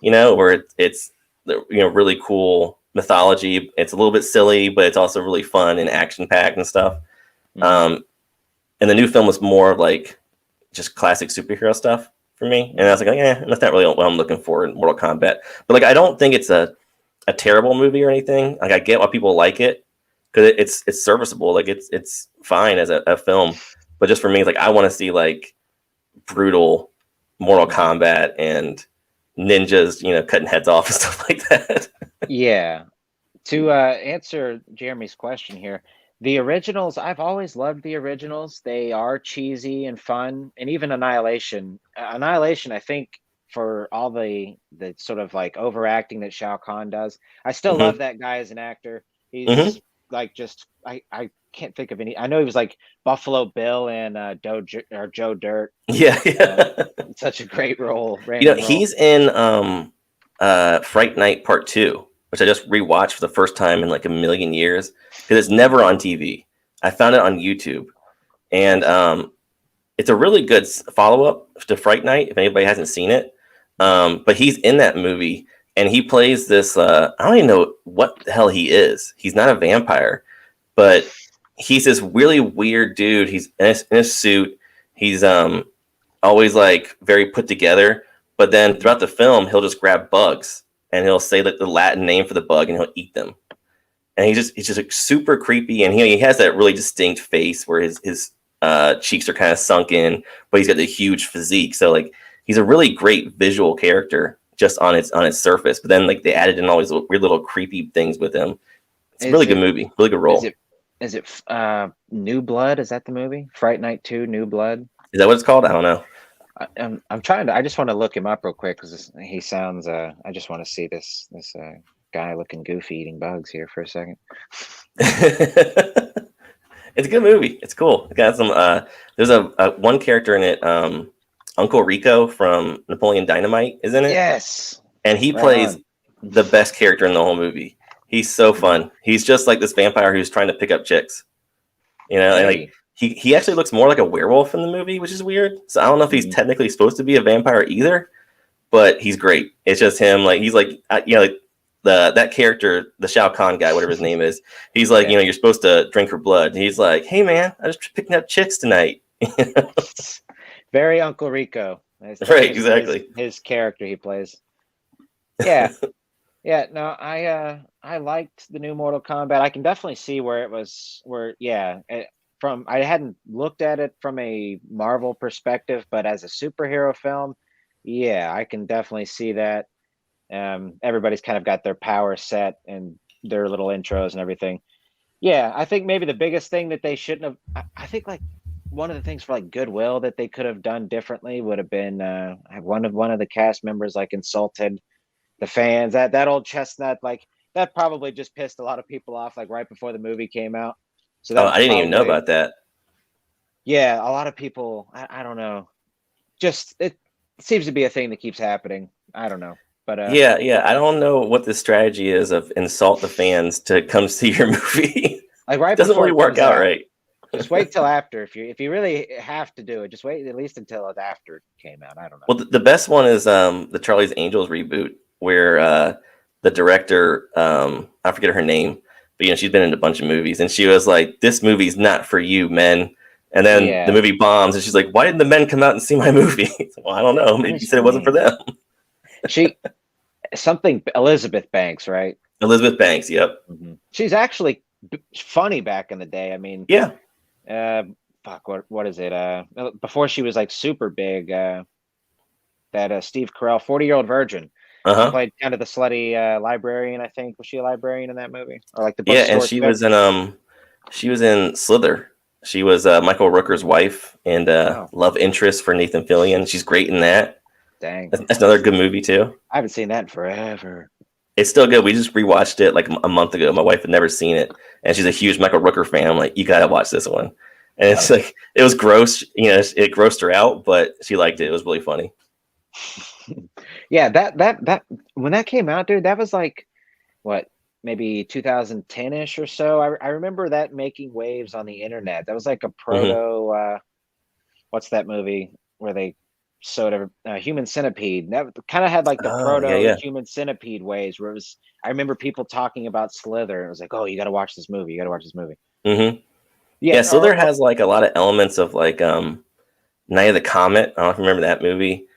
where it's really cool mythology. It's a little bit silly, but it's also really fun and action packed and stuff. And the new film was more like just classic superhero stuff for me. And I was like, that's not really what I'm looking for in Mortal Kombat. But like, I don't think it's a terrible movie or anything. Like, I get why people like it because it's serviceable. Like, it's fine as a film. But just for me, like, I want to see like brutal Mortal Kombat and ninjas, cutting heads off and stuff like that. Yeah. To answer Jeremy's question here, the originals, I've always loved the originals. They are cheesy and fun, and even Annihilation. Annihilation, I think, for all the sort of like overacting that Shao Kahn does, I still love that guy as an actor. He's like just I can't think of any. I know he was like Buffalo Bill and Joe Dirt. Yeah. Such a great role. He's in Fright Night Part 2, which I just rewatched for the first time in like a million years because it's never on TV. I found it on YouTube, and it's a really good follow-up to Fright Night if anybody hasn't seen it. But he's in that movie, and he plays this. I don't even know what the hell he is. He's not a vampire, but he's this really weird dude. He's in a suit. He's always like very put together. But then throughout the film, he'll just grab bugs and he'll say like the Latin name for the bug and he'll eat them. And he's just like super creepy. And he has that really distinct face where his cheeks are kind of sunk in, but he's got the huge physique. So like he's a really great visual character just on its surface. But then like they added in all these weird little creepy things with him. It's a really good movie, really good role. Is it New Blood? Is that the movie? Fright Night 2, New Blood? Is that what it's called? I don't know. I'm trying to. I just want to look him up real quick because he sounds. I just want to see this guy looking goofy eating bugs here for a second. It's a good movie. It's cool. It got some. There's a one character in it. Uncle Rico from Napoleon Dynamite is in it. Yes, and he plays the best character in the whole movie. He's so fun. He's just like this vampire who's trying to pick up chicks. And like. He actually looks more like a werewolf in the movie, which is weird. So I don't know if he's technically supposed to be a vampire either, but he's great. It's just him. Like he's like like that character, the Shao Kahn guy, whatever his name is. He's like you're supposed to drink her blood. And he's like, hey man, I just picking up chicks tonight. Very Uncle Rico. Right, exactly. His character he plays. Yeah, yeah. No, I liked the new Mortal Kombat. I can definitely see where it was. I hadn't looked at it from a Marvel perspective, but as a superhero film, yeah, I can definitely see that. Everybody's kind of got their power set and their little intros and everything. Yeah, I think maybe the biggest thing that they shouldn't have, I think like one of the things for like goodwill that they could have done differently would have been one of the cast members like insulted the fans. That old chestnut, like that probably just pissed a lot of people off like right before the movie came out. So I didn't even know about that. Yeah, a lot of people, I don't know. Just it seems to be a thing that keeps happening. I don't know. But yeah, I don't know what the strategy is of insult the fans to come see your movie. Like right doesn't really work out right. Just wait till after. If you really have to do it, just wait at least until after it came out. I don't know. Well, the best one is the Charlie's Angels reboot where the director, I forget her name, but she's been in a bunch of movies, and she was like, "This movie's not for you, men." And then the movie bombs, and she's like, "Why didn't the men come out and see my movie?" Well, I don't know. Maybe you said it wasn't for them. Elizabeth Banks, right? Elizabeth Banks, yep. Mm-hmm. She's actually funny back in the day. I mean, yeah. What is it? Before she was like super big, that Steve Carell, 40-Year-Old Virgin. She played kind of the slutty librarian, I think. Was she a librarian in that movie? Or like the bookstore? Yeah, and she was in Slither. She was Michael Rooker's wife and love interest for Nathan Fillion. She's great in that. Dang. That's another good movie too. I haven't seen that in forever. It's still good. We just rewatched it like a month ago. My wife had never seen it, and she's a huge Michael Rooker fan. I'm like, you gotta watch this one. And it's like, it was gross. It grossed her out, but she liked it. It was really funny. Yeah, that when that came out, dude, that was like what, maybe 2010-ish or so. I remember that making waves on the internet. That was like a proto what's that movie where they sort of Human Centipede. That kind of had like the proto Human Centipede waves where it was. I remember people talking about Slither. It was like, oh, you got to watch this movie. You got to watch this movie. Yeah, Slither has like a lot of elements of like Night of the Comet. I don't know if you remember that movie.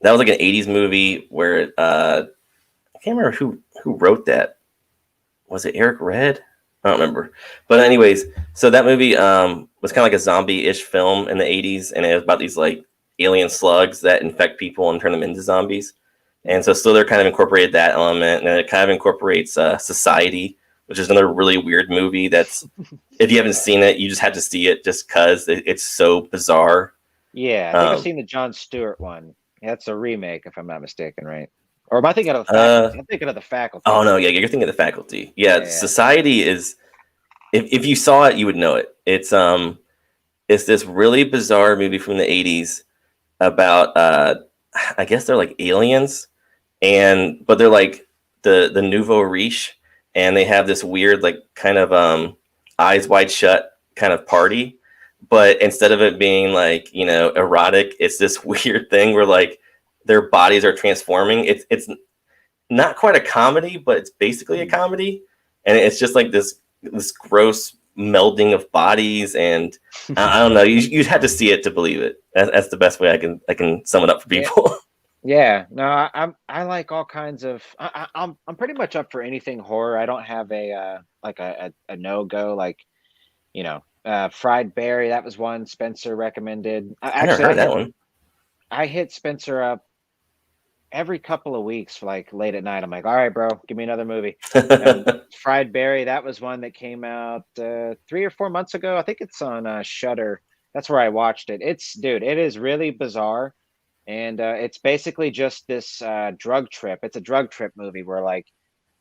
That was like an 80s movie where I can't remember who wrote that. Was it Eric Red? I don't remember. But anyways, so that movie was kind of like a zombie-ish film in the 80s, and it was about these like alien slugs that infect people and turn them into zombies. And so Slither kind of incorporated that element, and it kind of incorporates Society, which is another really weird movie that's, if you haven't seen it, you just have to see it just because it's so bizarre. Yeah, I think I've seen the Jon Stewart one. That's a remake, if I'm not mistaken, right? Or am I thinking of the Faculty? I'm thinking of the Faculty. Oh, no, yeah, you're thinking of the Faculty. Yeah. Society is, if you saw it, you would know it. It's this really bizarre movie from the 80s about, I guess they're like aliens, but they're like the nouveau riche, and they have this weird, like, kind of eyes wide shut kind of party. But instead of it being like, erotic, it's this weird thing where like their bodies are transforming. It's not quite a comedy, but it's basically a comedy. And it's just like this gross melding of bodies. And I don't know, you'd have to see it to believe it. That's the best way I can sum it up for people. Yeah, no, I like all kinds of. I'm pretty much up for anything horror. I don't have a no-go, like, Fried Berry. That was one Spencer recommended. I never heard that one. I hit Spencer up every couple of weeks for like late at night. I'm like, all right, bro, give me another movie. Fried Berry, that was one that came out 3 or 4 months ago. I think it's on Shudder. That's where I watched it. It is really bizarre. And it's basically just this drug trip. It's a drug trip movie where like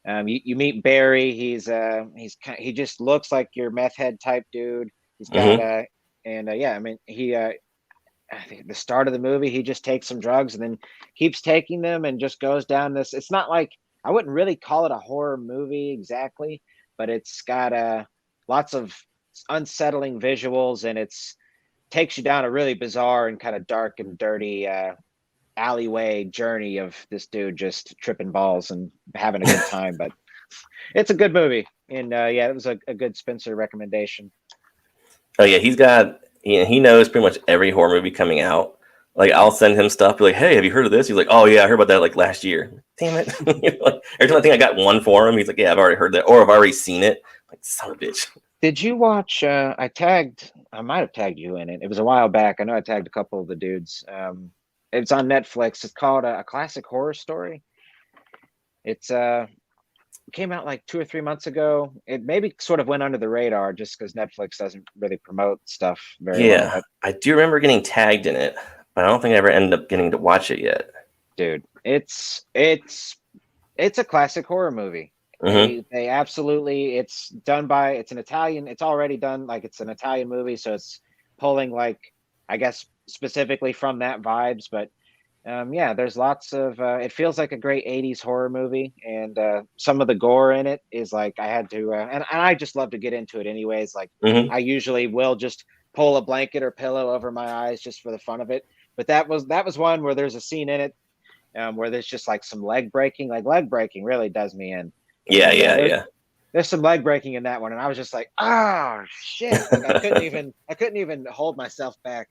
you meet Barry. He just looks like your meth head type dude. He's got I mean I think the start of the movie he just takes some drugs and then keeps taking them and just goes down this. It's not like, I wouldn't really call it a horror movie exactly, but it's got lots of unsettling visuals, and it's takes you down a really bizarre and kind of dark and dirty alleyway journey of this dude just tripping balls and having a good time. But it's a good movie, and it was a good Spencer recommendation. Oh yeah, he knows pretty much every horror movie coming out. Like, I'll send him stuff, be like, hey, have you heard of this? He's like, oh yeah, I heard about that like last year. Damn it. Like, every time I think I got one for him, he's like, yeah, I've already heard that, or I've already seen it. Like, son of a bitch. Did you watch I might have tagged you in it. It was a while back. I know I tagged a couple of the dudes. It's on Netflix. It's called A Classic Horror Story. It's came out like 2 or 3 months ago. It maybe sort of went under the radar just because Netflix doesn't really promote stuff very well. Yeah, I do remember getting tagged in it, but I don't think I ever ended up getting to watch it yet. Dude, it's a classic horror movie. They absolutely, it's an Italian, it's already done, like it's an Italian movie, so it's pulling like, I guess, specifically from that vibes, but there's lots of it feels like a great 80s horror movie, and some of the gore in it is like, I had to and I just love to get into it anyways. Like, I usually will just pull a blanket or pillow over my eyes just for the fun of it, but that was one where there's a scene in it where there's just like some leg breaking. Like, leg breaking really does me in. Yeah. There's some leg breaking in that one, and I was just like, oh shit. Like, I couldn't even hold myself back.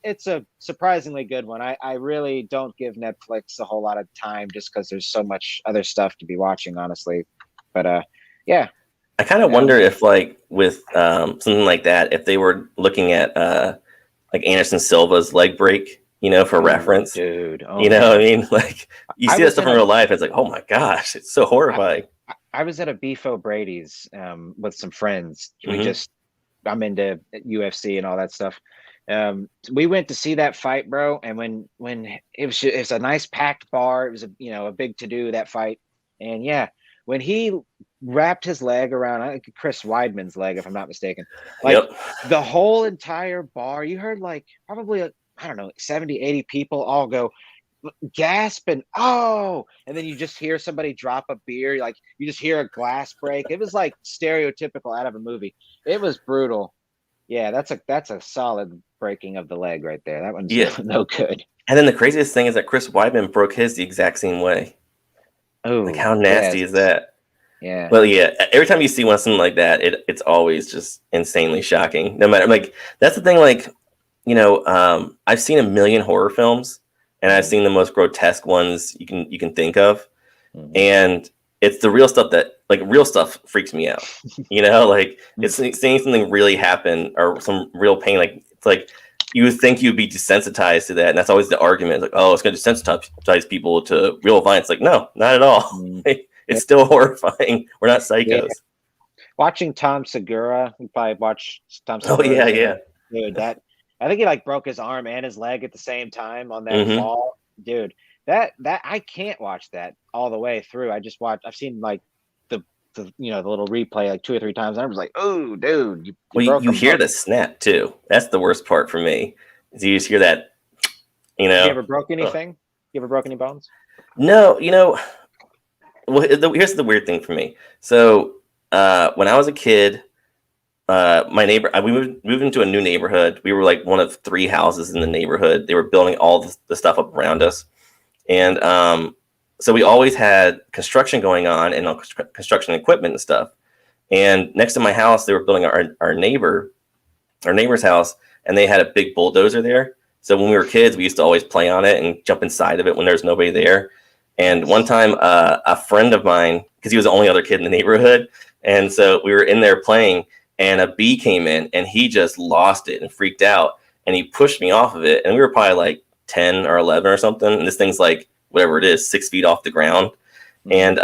It's a surprisingly good one. I really don't give Netflix a whole lot of time just because there's so much other stuff to be watching, honestly. But yeah. I kind of wonder if, like, with something like that, if they were looking at like Anderson Silva's leg break, for reference. Dude. Oh, what I mean? Like, you see that stuff in real life, it's like, oh my gosh, it's so horrifying. I was at a Beef O'Brady's with some friends. I'm into UFC and all that stuff. We went to see that fight, bro, and when it was a nice packed bar. It was a big to do, that fight. And when he wrapped his leg around, I think Chris Weidman's leg, if I'm not mistaken, like, the whole entire bar, you heard like probably 70, 80 people all go, gasp and oh, and then you just hear somebody drop a beer, like you just hear a glass break. It was like stereotypical out of a movie. It was brutal. Yeah, that's a solid breaking of the leg right there. That one's no good. And then the craziest thing is that Chris Weidman broke his the exact same way. Oh, like how nasty is that? Yeah. Well, yeah. Every time you see something like that, it's always just insanely shocking. No matter, like, that's the thing. Like, I've seen a million horror films, and I've seen the most grotesque ones you can think of, and it's the real stuff that, like, real stuff freaks me out. Like it's seeing something really happen or some real pain. Like, it's like you would think you'd be desensitized to that, and that's always the argument. Like, oh, it's going to desensitize people to real violence. Like, no, not at all. It's still horrifying. We're not psychos. Yeah. Watching Tom Segura, you probably watch Tom Segura. Oh yeah. Dude, I think he like broke his arm and his leg at the same time on that fall. Dude, that I can't watch that all the way through. I've seen like the little replay like 2 or 3 times. And I was like, oh, dude. You hear the snap too. That's the worst part for me. Is you just hear that. You ever broke anything? You ever broke any bones? No. Well, here's the weird thing for me. So when I was a kid, my neighbor, we moved into a new neighborhood. We were like one of 3 houses in the neighborhood. They were building all the stuff up around us, and so we always had construction going on and construction equipment and stuff. And next to my house, they were building our neighbor's house, and they had a big bulldozer there. So when we were kids, we used to always play on it and jump inside of it when there's nobody there. And one time, a friend of mine, because he was the only other kid in the neighborhood, and so we were in there playing, and a bee came in, and he just lost it and freaked out, and he pushed me off of it, and we were probably like 10 or 11 or something, and this thing's like, whatever it is, 6 feet off the ground, and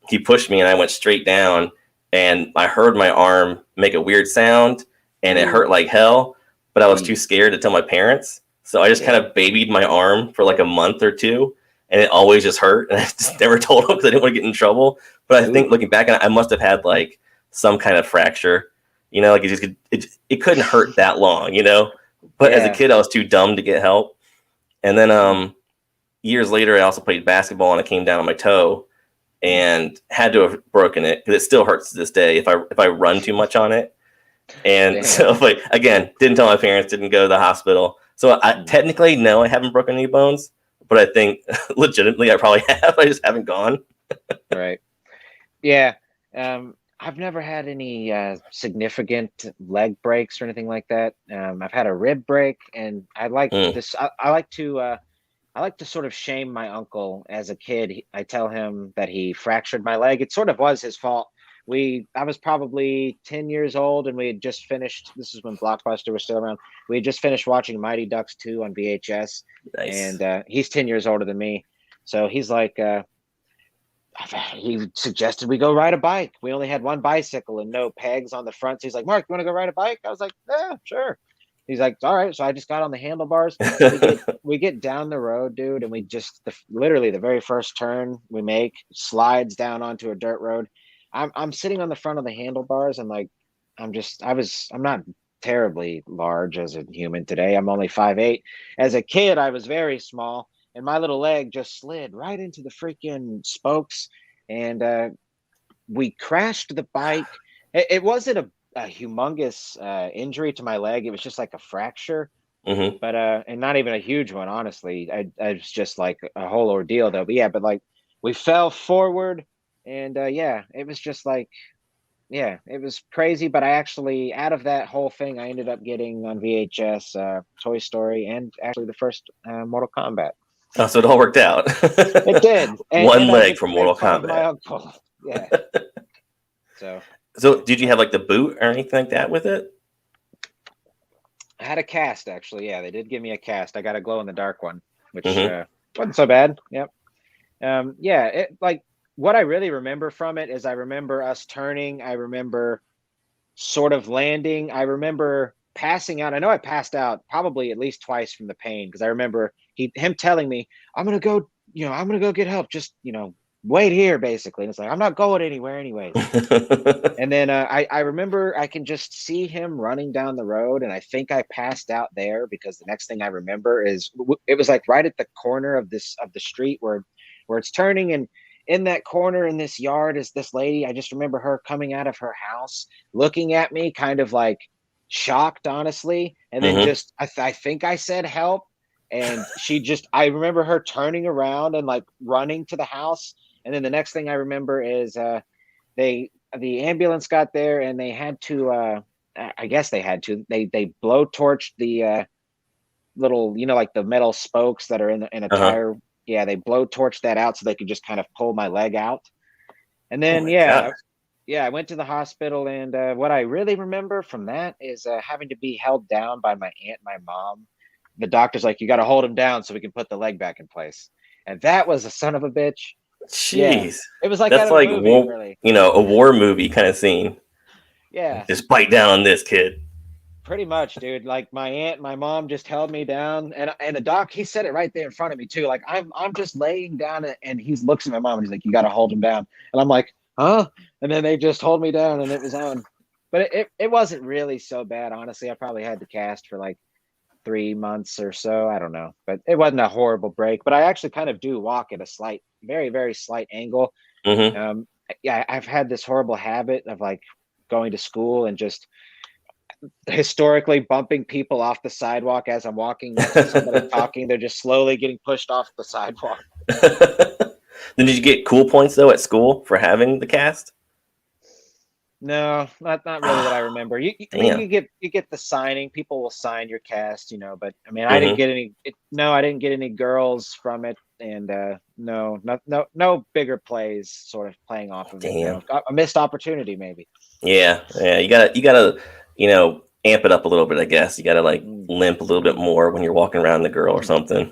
he pushed me, and I went straight down, and I heard my arm make a weird sound, and it hurt like hell, but I was too scared to tell my parents, so I just kind of babied my arm for like a month or 2, and it always just hurt, and I just never told them because I didn't want to get in trouble. But I think looking back on it, I must have had like some kind of fracture, like it couldn't hurt that long, But as a kid, I was too dumb to get help. And then years later, I also played basketball, and I came down on my toe and had to have broken it because it still hurts to this day if I run too much on it. And so, like, again, didn't tell my parents, didn't go to the hospital. So I technically, no, I haven't broken any bones. But I think legitimately I probably have. I just haven't gone. Right. Yeah. I've never had any significant leg breaks or anything like that. I've had a rib break, and I like this. I like to sort of shame my uncle as a kid. I tell him that he fractured my leg. It sort of was his fault. I was probably 10 years old, and we had just finished. This is when Blockbuster was still around. We had just finished watching Mighty Ducks 2 on VHS. Nice. And he's 10 years older than me. So he's like, he suggested we go ride a bike. We only had one bicycle and no pegs on the front. So he's like, Mark, you want to go ride a bike? I was like, yeah, sure. He's like, all right. So I just got on the handlebars. We get down the road, dude. And we just literally the very first turn we make slides down onto a dirt road. I'm sitting on the front of the handlebars, and like, I'm not terribly large as a human today. I'm only 5'8". As a kid, I was very small, and my little leg just slid right into the freaking spokes, and we crashed the bike. It wasn't a humongous injury to my leg. It was just like a fracture, but and not even a huge one, honestly. I was just like a whole ordeal though. But yeah, but like we fell forward. And it was just like, it was crazy. But I actually, out of that whole thing, I ended up getting on VHS Toy Story and actually the first Mortal Kombat. Oh, so it all worked out. It did. One leg from Mortal Kombat. My uncle. Yeah. So did you have like the boot or anything like that with it? I had a cast, actually. Yeah, they did give me a cast. I got a glow in the dark one, which wasn't so bad. Yep. It like. What I really remember from it is I remember us turning. I remember sort of landing. I remember passing out. I know I passed out probably at least twice from the pain because I remember him telling me, I'm going to go get help. Just, wait here, basically. And it's like, I'm not going anywhere anyways. And then I remember I can just see him running down the road, and I think I passed out there because the next thing I remember is it was like right at the corner of the street where it's turning, and in that corner in this yard is this lady. I just remember her coming out of her house, looking at me, kind of like shocked, honestly, and then just I think I said help, and I remember her turning around and like running to the house, and then the next thing I remember is the ambulance got there, and they had to I guess they blow torched the little, like the metal spokes that are in a tire. Yeah, they blow torched that out so they could just kind of pull my leg out. And then I went to the hospital, and what I really remember from that is having to be held down by my aunt and my mom. The doctor's like, you got to hold him down so we can put the leg back in place. And that was a son of a bitch. Jeez, yeah, it was like that's out of like a movie, really. a war movie kind of scene. Yeah, just bite down on this kid. Pretty much, dude. Like my aunt and my mom just held me down, and the doc, he said it right there in front of me too. Like I'm just laying down, and he looks at my mom and he's like, you got to hold him down. And I'm like, huh? And then they just hold me down, and it was on. But it wasn't really so bad, honestly. I probably had to cast for like 3 months or so. I don't know, but it wasn't a horrible break. But I actually kind of do walk at a slight, very, very slight angle. I've had this horrible habit of like going to school and just historically bumping people off the sidewalk as I'm walking next to somebody talking. They're just slowly getting pushed off the sidewalk. Then did you get cool points though at school for having the cast? No, not really that I remember. You get the signing. People will sign your cast, but I mean, I didn't get any. I didn't get any girls from it, and no bigger plays sort of playing off of it. A missed opportunity, maybe. Yeah. You gotta amp it up a little bit. I guess you gotta like limp a little bit more when you're walking around the girl or something.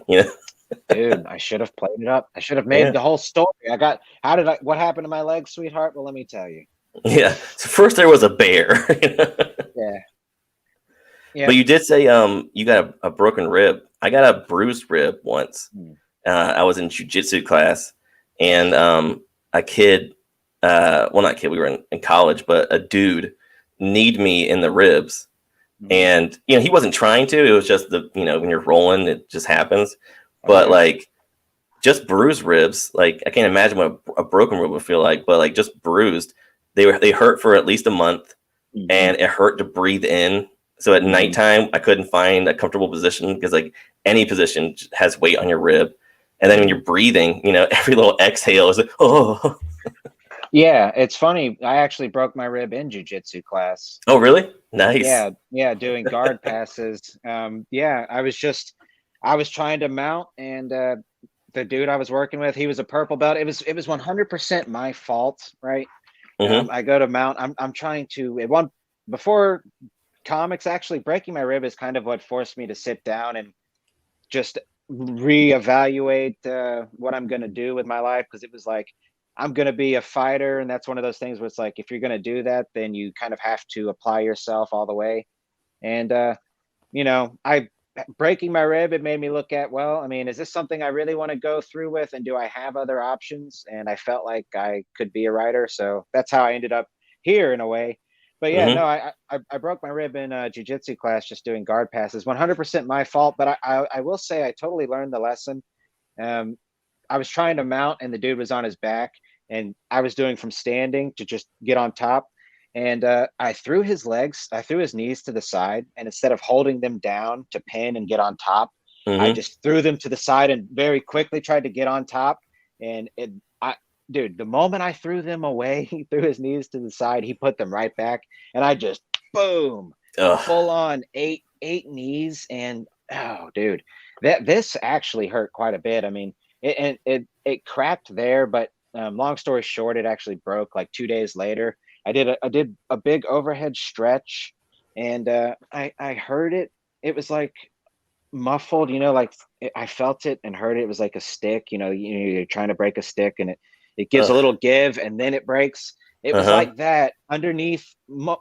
Dude, I should have played it up. I should have made the whole story. What happened to my leg, sweetheart? Well, let me tell you. Yeah. So first there was a bear. Yeah. But you did say you got a broken rib. I got a bruised rib once. I was in jiu-jitsu class, and a kid, not kid, we were in college, but a dude kneed me in the ribs. And he wasn't trying to. It was just when you're rolling, it just happens. But like just bruised ribs, like I can't imagine what a broken rib would feel like, but like just bruised. They hurt for at least a month, and it hurt to breathe in. So at nighttime, I couldn't find a comfortable position because like any position has weight on your rib. And then when you're breathing, every little exhale is like, oh. Yeah, it's funny. I actually broke my rib in jiu-jitsu class. Oh, really? Nice. Yeah, doing guard passes. I was trying to mount, and the dude I was working with, he was a purple belt. It was 100% my fault, right? I go to mount. I'm trying to before comics, actually breaking my rib is kind of what forced me to sit down and just reevaluate what I'm going to do with my life, because it was like, I'm going to be a fighter, and that's one of those things where it's like, if you're going to do that, then you kind of have to apply yourself all the way. And breaking my rib, it made me look at, well, I mean, is this something I really want to go through with, and do I have other options? And I felt like I could be a writer, so that's how I ended up here in a way. But yeah, I broke my rib in a jiu-jitsu class just doing guard passes. 100% my fault, but I will say I totally learned the lesson. I was trying to mount, and the dude was on his back, and I was doing from standing to just get on top. And I threw his knees to the side, and instead of holding them down to pin and get on top, I just threw them to the side and very quickly tried to get on top. And dude, the moment I threw them away, he threw his knees to the side, he put them right back, and I just boom, full on eight knees. And oh, dude, this actually hurt quite a bit. I mean, it cracked there, but long story short, it actually broke like 2 days later. I did a big overhead stretch, and I heard it. It was like muffled, like I felt it and heard it. It was like a stick, you're trying to break a stick, and it gives a little give, and then it breaks. It was like that underneath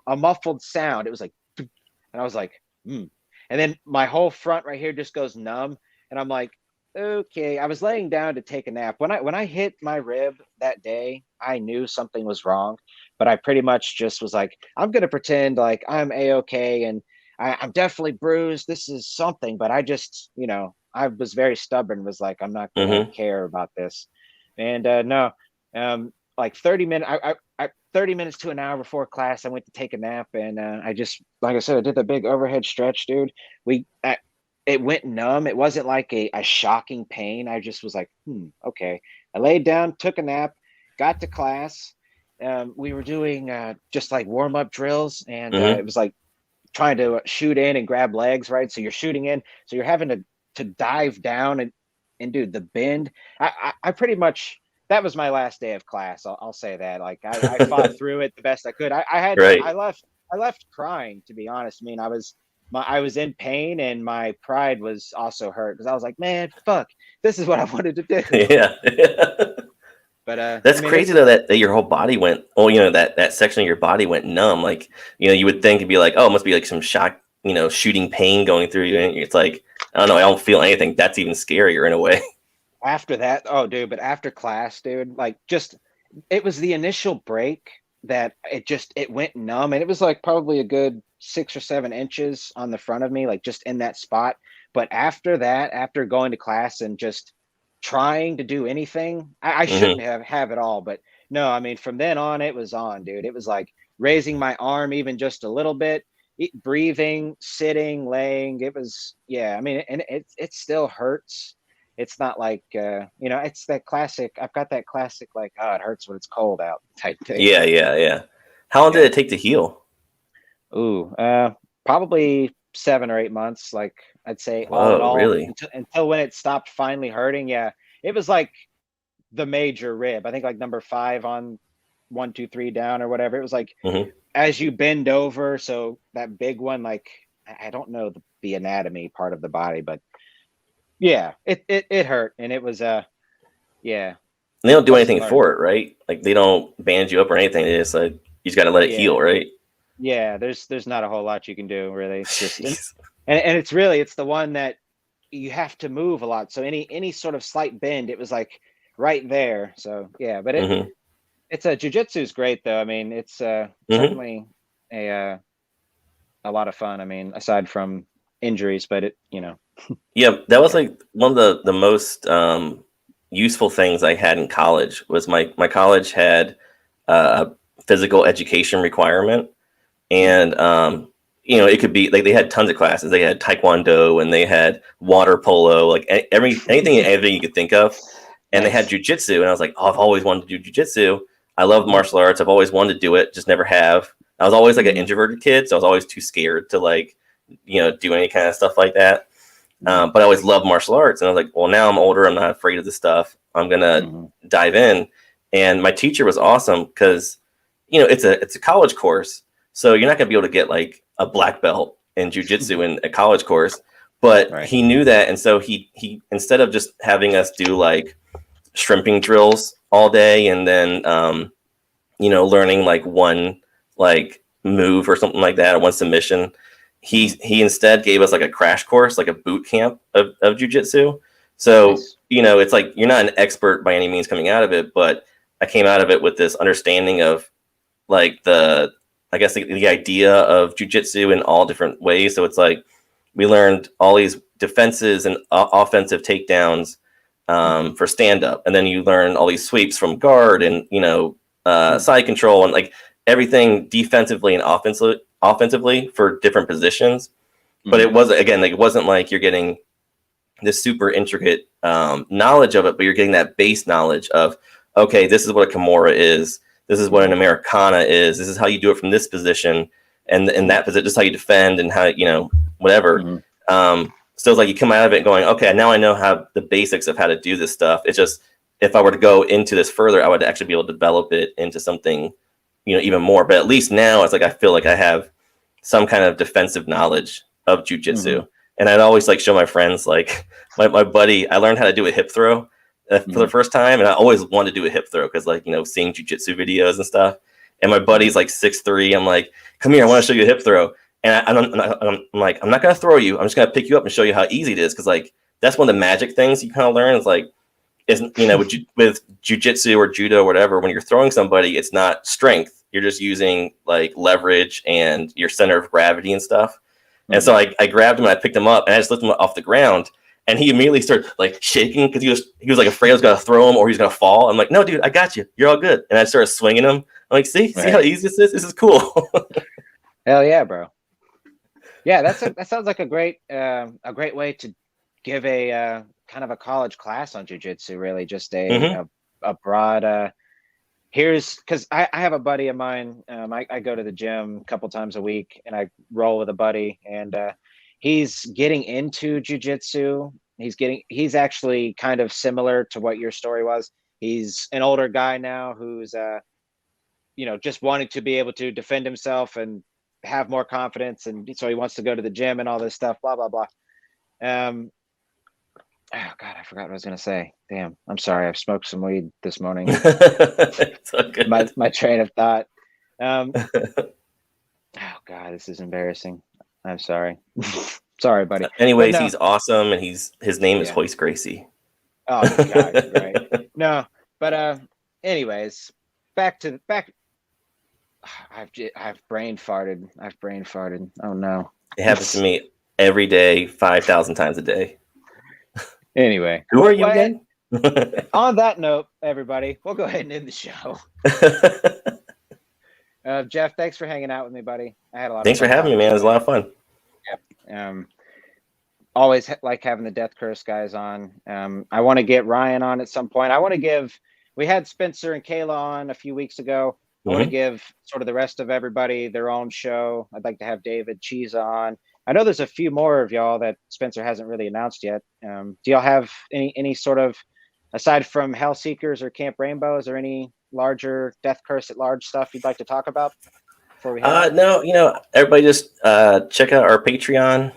a muffled sound. It was like, and I was like, And then my whole front right here just goes numb, and I'm like, okay, I was laying down to take a nap. When I hit my rib that day, I knew something was wrong, but I pretty much just was like, I'm gonna pretend like I'm a-okay, and I'm definitely bruised. This is something, but I just, I was very stubborn, was like, I'm not gonna Mm-hmm. care about this. And no, like 30 minutes, 30 minutes to an hour before class, I went to take a nap, and I just, like I said, I did the big overhead stretch, dude. It went numb. It wasn't like a shocking pain. I just was like, okay. I laid down, took a nap, got to class. We were doing just like warm up drills, and Mm-hmm. it was like trying to shoot in and grab legs, right? So you're shooting in, so you're having to dive down and do the bend. I pretty much, that was my last day of class. I'll say that. Like I fought through it the best I could. Right. I left crying, to be honest. I mean, I was in pain, and my pride was also hurt, because I was like, man, fuck, this is what I wanted to do. Yeah. But That's I mean, crazy though, that your whole body went, that section of your body went numb. Like, you would think it'd be like, oh, it must be like some shock, shooting pain going through you. And it's like, I don't know, I don't feel anything. That's even scarier in a way. after that, oh dude, but after class, dude, like, just, it was the initial break that it went numb, and it was like probably a good 6 or 7 inches on the front of me, like just in that spot. But after that, after going to class and just trying to do anything, I shouldn't have it all, but no, I mean, from then on, it was on, dude. It was like raising my arm even just a little bit, breathing, sitting, laying. It was, yeah, I mean, and it still hurts. It's not like, it's that classic, I've got that classic, like, oh, it hurts when it's cold out type thing. Yeah. How long did it take to heal? Ooh, probably 7 or 8 months. Like, I'd say, all in Whoa, all, really? until when it stopped finally hurting. Yeah, it was like the major rib. I think like number 5 on 1, 2, 3 down or whatever. It was like, Mm-hmm. as you bend over. So that big one, like, I don't know the anatomy part of the body, but yeah, it hurt, and it was yeah. They don't do Lesson anything learned. for it, right? Like, they don't bandage you up or anything. They just like, you just got to let it Yeah. heal, right? Yeah, there's not a whole lot you can do, really. It's just, Jeez. and it's the one that you have to move a lot. So any sort of slight bend, it was like right there. So yeah, but Mhm. it's jiu-jitsu is great though. I mean, it's certainly a lot of fun. I mean, aside from injuries, but Yeah, that was like one of the most useful things I had in college. Was my college had a physical education requirement, and it could be like, they had tons of classes. They had taekwondo, and they had water polo, like anything you could think of, and they had jujitsu. And I was like, oh, I've always wanted to do jujitsu. I love martial arts. I've always wanted to do it, just never have. I was always like an introverted kid, so I was always too scared to like, do any kind of stuff like that. But I always loved martial arts, and I was like, well, now I'm older, I'm not afraid of this stuff. I'm gonna dive in. And my teacher was awesome, because it's a college course, so you're not gonna be able to get like a black belt in jiu-jitsu in a college course. But he knew that, and so he instead of just having us do like shrimping drills all day, and then learning like one like move or something like that, or one submission, he instead gave us like a crash course, like a boot camp of jiu-jitsu. So it's like, you're not an expert by any means coming out of it, but I came out of it with this understanding of like the idea of jiu-jitsu in all different ways. So it's like, we learned all these defenses and offensive takedowns for stand-up, and then you learn all these sweeps from guard and side control, and like everything defensively and offensively for different positions. But it wasn't like you're getting this super intricate knowledge of it, but you're getting that base knowledge of, okay, this is what a Kimura is, this is what an Americana is, this is how you do it from this position, and in that position, just how you defend, and how whatever. So it's like, you come out of it going, okay, now I know how the basics of how to do this stuff. It's just, if I were to go into this further, I would actually be able to develop it into something even more. But at least now, it's like, I feel like I have some kind of defensive knowledge of jiu-jitsu. And I'd always like show my friends, like my buddy, I learned how to do a hip throw for the first time, and I always wanted to do a hip throw, because like seeing jiu-jitsu videos and stuff. And my buddy's like 6'3". I'm like, come here, I want to show you a hip throw. And I'm like, I'm not gonna throw you, I'm just gonna pick you up and show you how easy it is, because like that's one of the magic things you kind of learn is like, with jujitsu or judo or whatever, when you're throwing somebody, it's not strength. You're just using like leverage and your center of gravity and stuff. And so I grabbed him and I picked him up and I just lifted him off the ground. And he immediately started like shaking because he was like afraid I was gonna throw him or he's gonna fall. I'm like, no, dude, I got you. You're all good. And I started swinging him. I'm like, see how easy this is? This is cool. Hell yeah, bro. Yeah, that sounds like a great way to give a kind of a college class on jiu-jitsu. Really, just a broad. Here's because I have a buddy of mine. I go to the gym a couple times a week, and I roll with a buddy, and he's getting into jiu-jitsu. He's actually kind of similar to what your story was. He's an older guy now who's just wanting to be able to defend himself and have more confidence, and so he wants to go to the gym and all this stuff, blah blah blah. Oh god, I forgot what I was gonna say. Damn, I'm sorry. I've smoked some weed this morning. My train of thought. Oh god, this is embarrassing. I'm sorry. Sorry, buddy. Anyways, he's awesome, and his name is Hoist Gracie. Oh god, right. No, but anyways, back. I've brain farted. Oh no. It happens to me every day, 5,000 times a day. Anyway, who are you again? On that note, everybody, we'll go ahead and end the show. Geoff, thanks for hanging out with me, buddy. I had a lot. Thanks for having me, man. It was a lot of fun. Yep. Always like having the Death Curse guys on. I want to get Ryan on at some point. We had Spencer and Kayla on a few weeks ago. I want to give sort of the rest of everybody their own show. I'd like to have David Chiesa on. I know there's a few more of y'all that Spencer hasn't really announced yet. Do y'all have any sort of, aside from Hell Seekers or Camp Rainbow, is there any larger Death Curse at large stuff you'd like to talk about before we no, everybody just check out our Patreon.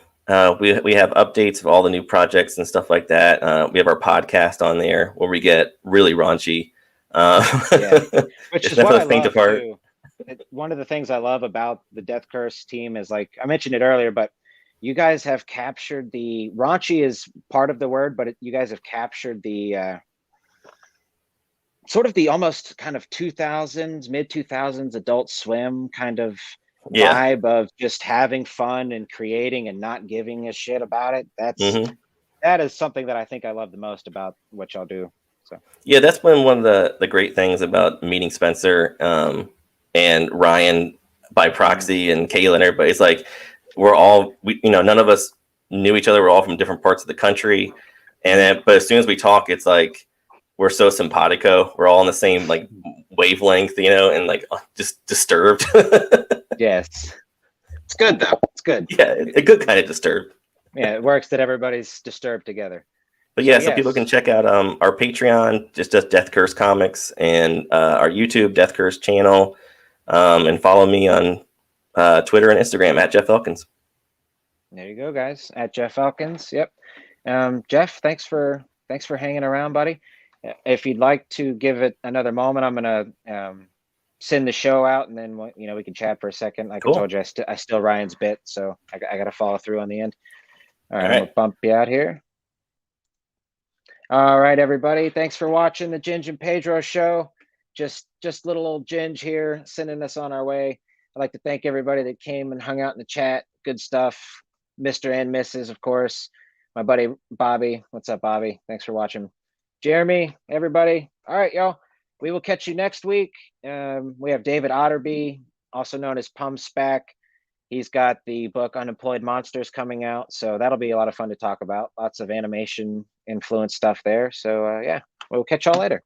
We have updates of all the new projects and stuff like that. We have our podcast on there where we get really raunchy. Which is what I love too. One of the things I love about the Death Curse team is, like I mentioned it earlier, but you guys have captured the raunchy is part of the word, but you guys have captured the sort of the almost kind of 2000s, mid 2000s Adult Swim kind of vibe of just having fun and creating and not giving a shit about it. That is something that I think I love the most about what y'all do. So yeah, that's been one of the great things about meeting Spencer and Ryan by proxy and Kayla and everybody. It's like none of us knew each other. We're all from different parts of the country, but as soon as we talk, it's like we're so simpatico. We're all on the same like wavelength, and like just disturbed. Yes, it's good though. It's good. Yeah, a good kind of disturbed. Yeah, it works that everybody's disturbed together. But yeah, so people can check out our Patreon, just Death Curse Comics, and our YouTube Death Curse channel, and follow me on Twitter and Instagram at Geoff Elkins. There you go, guys, at Geoff Elkins. Yep. Geoff, thanks for hanging around, buddy. If you'd like to give it another moment, I'm gonna send the show out, and then we can chat for a second. Like I told you, I still Ryan's bit, so I got to follow through on the end. All right, I'm gonna bump you out here. All right, everybody. Thanks for watching the Ginge and Pedro show. Just little old Ginge here sending us on our way. I'd like to thank everybody that came and hung out in the chat. Good stuff. Mr. and Mrs., of course. My buddy Bobby. What's up, Bobby? Thanks for watching. Jeremy, everybody. All right, y'all. We will catch you next week. We have David Otterby, also known as Pum Spack. He's got the book Unemployed Monsters coming out, so that'll be a lot of fun to talk about. Lots of animation influence stuff there. So, we'll catch y'all later.